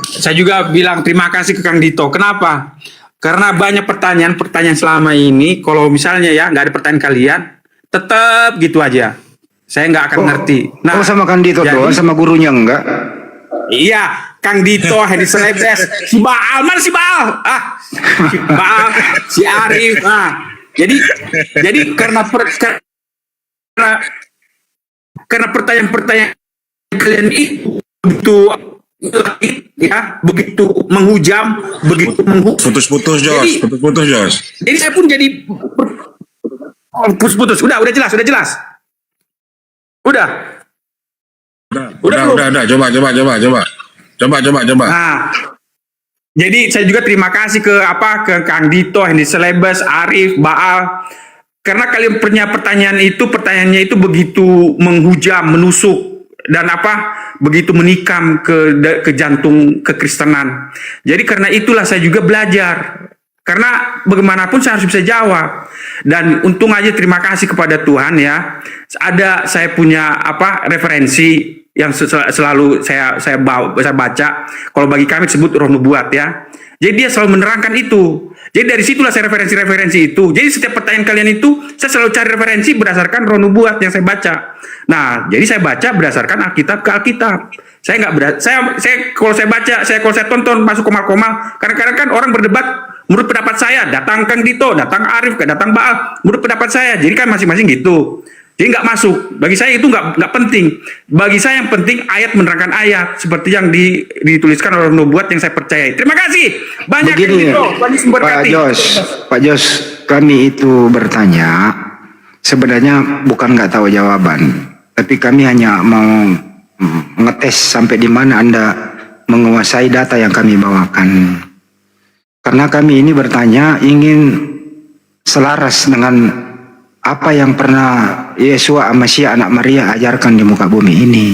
Saya juga bilang terima kasih ke Kang Dito. Kenapa? Karena banyak pertanyaan selama ini, kalau misalnya ya nggak ada pertanyaan kalian, tetap gitu aja. Saya nggak akan ngerti. Nah, sama Kang Dito doang, sama gurunya enggak? Iya, Kang Dito, Hedi Selebes, si Baal, mana si Baal? Si Baal, si Arif. Jadi karena pertanyaan-pertanyaan kalian itu begitu menghujam, begitu Putus-putus Jos. Jadi saya pun jadi putus. Udah jelas. Udah. Coba. Nah, jadi saya juga terima kasih ke Kang Dito, Hendy Selebes, Arif, Baal. Karena kalian punya pertanyaannya itu begitu menghujam, menusuk, dan begitu menikam ke jantung kekristenan. Jadi karena itulah saya juga belajar. Karena bagaimanapun saya harus bisa jawab. Dan untung aja terima kasih kepada Tuhan ya. Saya punya referensi yang selalu saya baca. Kalau bagi kami disebut roh nubuat ya. Jadi dia selalu menerangkan itu. Jadi dari situlah saya referensi itu. Jadi setiap pertanyaan kalian itu saya selalu cari referensi berdasarkan roh nubuat yang saya baca. Nah, jadi saya baca berdasarkan Alkitab ke Alkitab. Saya kalau saya tonton masuk komal-komal, kadang-kadang kan orang berdebat menurut pendapat saya, datang Kang Dito, datang Arif, datang Baal, menurut pendapat saya. Jadi kan masing-masing gitu. Jadi nggak masuk. Bagi saya itu nggak penting. Bagi saya yang penting ayat menerangkan ayat seperti yang dituliskan oleh nubuat yang saya percayai. Terima kasih. Banyak Begini, Pak Jos, kami itu bertanya, sebenarnya bukan nggak tahu jawaban, tapi kami hanya mau ngetes sampai di mana Anda menguasai data yang kami bawakan. Karena kami ini bertanya ingin selaras dengan apa yang pernah Yesua Masya anak Maria ajarkan di muka bumi ini.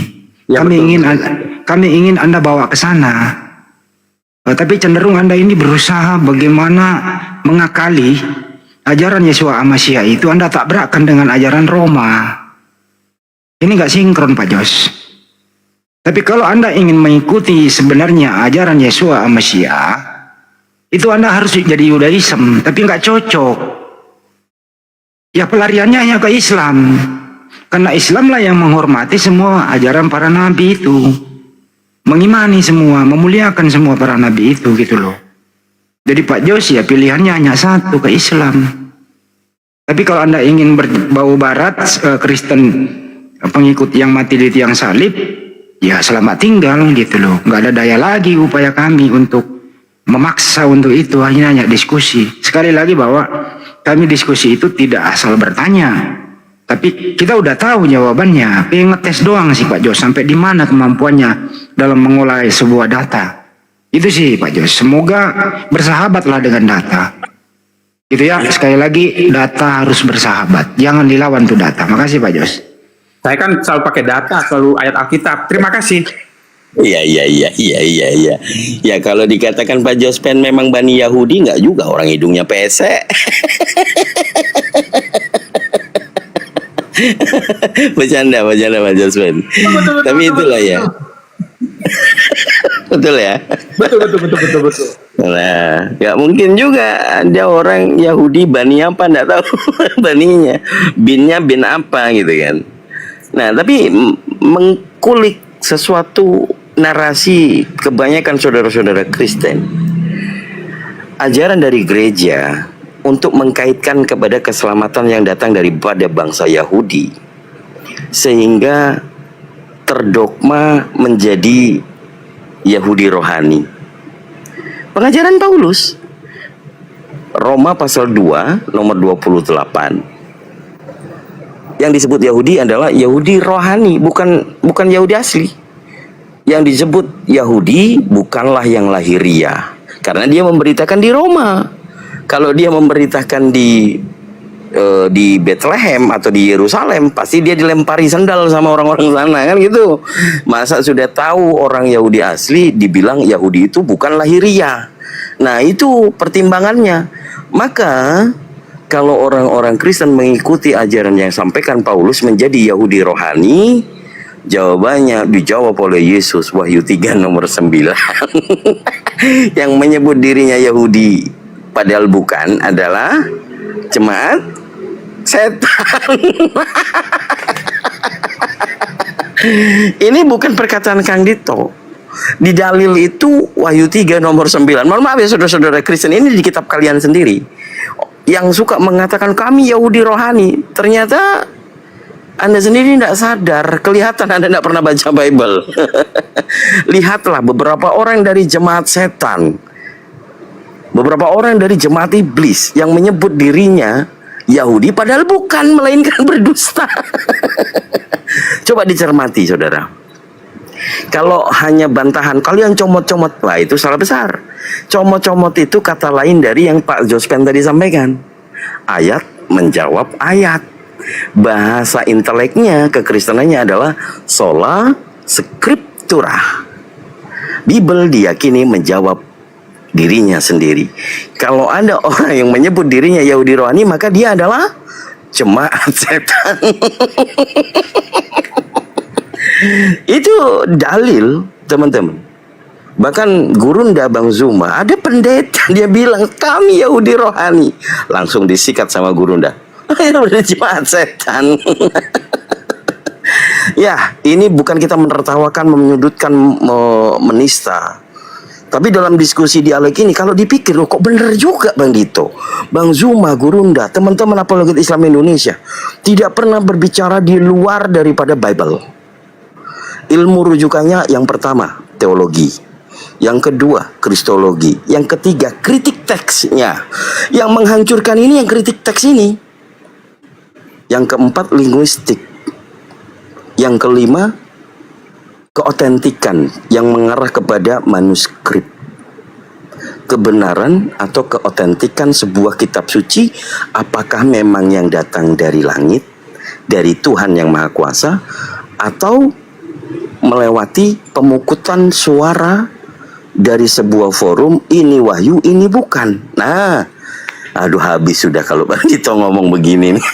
Ya, kami ingin Anda bawa ke sana. Tapi cenderung Anda ini berusaha bagaimana mengakali ajaran Yesua Masya itu Anda tabrakkan dengan ajaran Roma. Ini nggak sinkron, Pak Jos. Tapi kalau Anda ingin mengikuti sebenarnya ajaran Yesua Masya, itu Anda harus jadi Yudaism, tapi nggak cocok. Ya pelariannya hanya ke Islam. Karena Islamlah yang menghormati semua ajaran para nabi itu. Mengimani semua, memuliakan semua para nabi itu gitu loh. Jadi Pak Jos ya pilihannya hanya satu, ke Islam. Tapi kalau Anda ingin berbau barat, Kristen pengikut yang mati di tiang salib, ya selamat tinggal gitu loh. Nggak ada daya lagi upaya kami untuk memaksa untuk itu, hanya diskusi. Sekali lagi bahwa kami diskusi itu tidak asal bertanya, tapi kita udah tahu jawabannya. Pengen ngetes doang sih Pak Jos, sampai di mana kemampuannya dalam mengolah sebuah data. Itu sih Pak Jos. Semoga bersahabatlah dengan data. Gitu ya. Sekali lagi data harus bersahabat. Jangan dilawan tuh data. Makasih Pak Jos. Saya kan selalu pakai data, selalu ayat Alkitab. Terima kasih. Iya. Ya kalau dikatakan Pak Jospen memang Bani Yahudi, nggak juga, orang hidungnya pesek. Bercanda Pak Jospen. Tapi itulah ya. Betul ya. Betul. Nah, ya mungkin juga ada orang Yahudi Bani apa nggak tahu baninya, binnya bin apa gitu kan. Nah, tapi mengkulik sesuatu narasi kebanyakan saudara-saudara Kristen, ajaran dari gereja untuk mengkaitkan kepada keselamatan yang datang daripada bangsa Yahudi, sehingga terdogma menjadi Yahudi rohani. Pengajaran Paulus Roma pasal 2 nomor 28, yang disebut Yahudi adalah Yahudi rohani, bukan Yahudi asli. Yang disebut Yahudi bukanlah yang lahiriah, karena dia memberitakan di Roma. Kalau dia memberitakan di Bethlehem atau di Yerusalem, pasti dia dilempari sendal sama orang-orang sana kan gitu. Masa sudah tahu orang Yahudi asli dibilang Yahudi itu bukan lahiriah. Nah, itu pertimbangannya. Maka kalau orang-orang Kristen mengikuti ajaran yang sampaikan Paulus menjadi Yahudi rohani, jawabannya dijawab oleh Yesus, Wahyu 3 nomor 9. Yang menyebut dirinya Yahudi padahal bukan adalah jemaat setan. Ini bukan perkataan Kang Dito. Di dalil itu Wahyu 3 nomor 9. Mohon maaf ya saudara-saudara Kristen, ini di kitab kalian sendiri. Yang suka mengatakan kami Yahudi rohani, ternyata Anda sendiri tidak sadar, kelihatan Anda tidak pernah baca Bible. Lihatlah beberapa orang dari jemaat setan, beberapa orang dari jemaat iblis yang menyebut dirinya Yahudi padahal bukan, melainkan berdusta. Coba dicermati saudara. Kalau hanya bantahan kalian comot-comot, lah itu salah besar. Comot-comot itu kata lain dari yang Pak Jospen tadi sampaikan. Ayat menjawab ayat. Bahasa inteleknya, kekristenannya adalah sola scriptura. Bible diyakini menjawab dirinya sendiri. Kalau ada orang yang menyebut dirinya Yahudi rohani, maka dia adalah jemaat setan. Itu dalil teman-teman. Bahkan Gurunda Bang Zuma, ada pendeta dia bilang kami Yahudi rohani, langsung disikat sama Gurunda. Udah jemaat setan. Ya, ini bukan kita menertawakan, menyudutkan, menista, Tapi dalam diskusi dialog ini, kalau dipikir, loh kok bener juga Bang Dito, Bang Zuma, Gurunda, teman-teman apologet Islam Indonesia tidak pernah berbicara di luar daripada Bible. Ilmu rujukannya yang pertama, teologi. Yang kedua, kristologi. Yang ketiga, kritik teksnya. Yang menghancurkan ini yang kritik teks ini. Yang keempat, linguistik. Yang kelima, keotentikan yang mengarah kepada manuskrip. Kebenaran atau keotentikan sebuah kitab suci, apakah memang yang datang dari langit, dari Tuhan yang Maha Kuasa, atau melewati pemukutan suara dari sebuah forum, ini wahyu, ini bukan. Nah, aduh habis sudah kalau Bang Dito ngomong begini nih.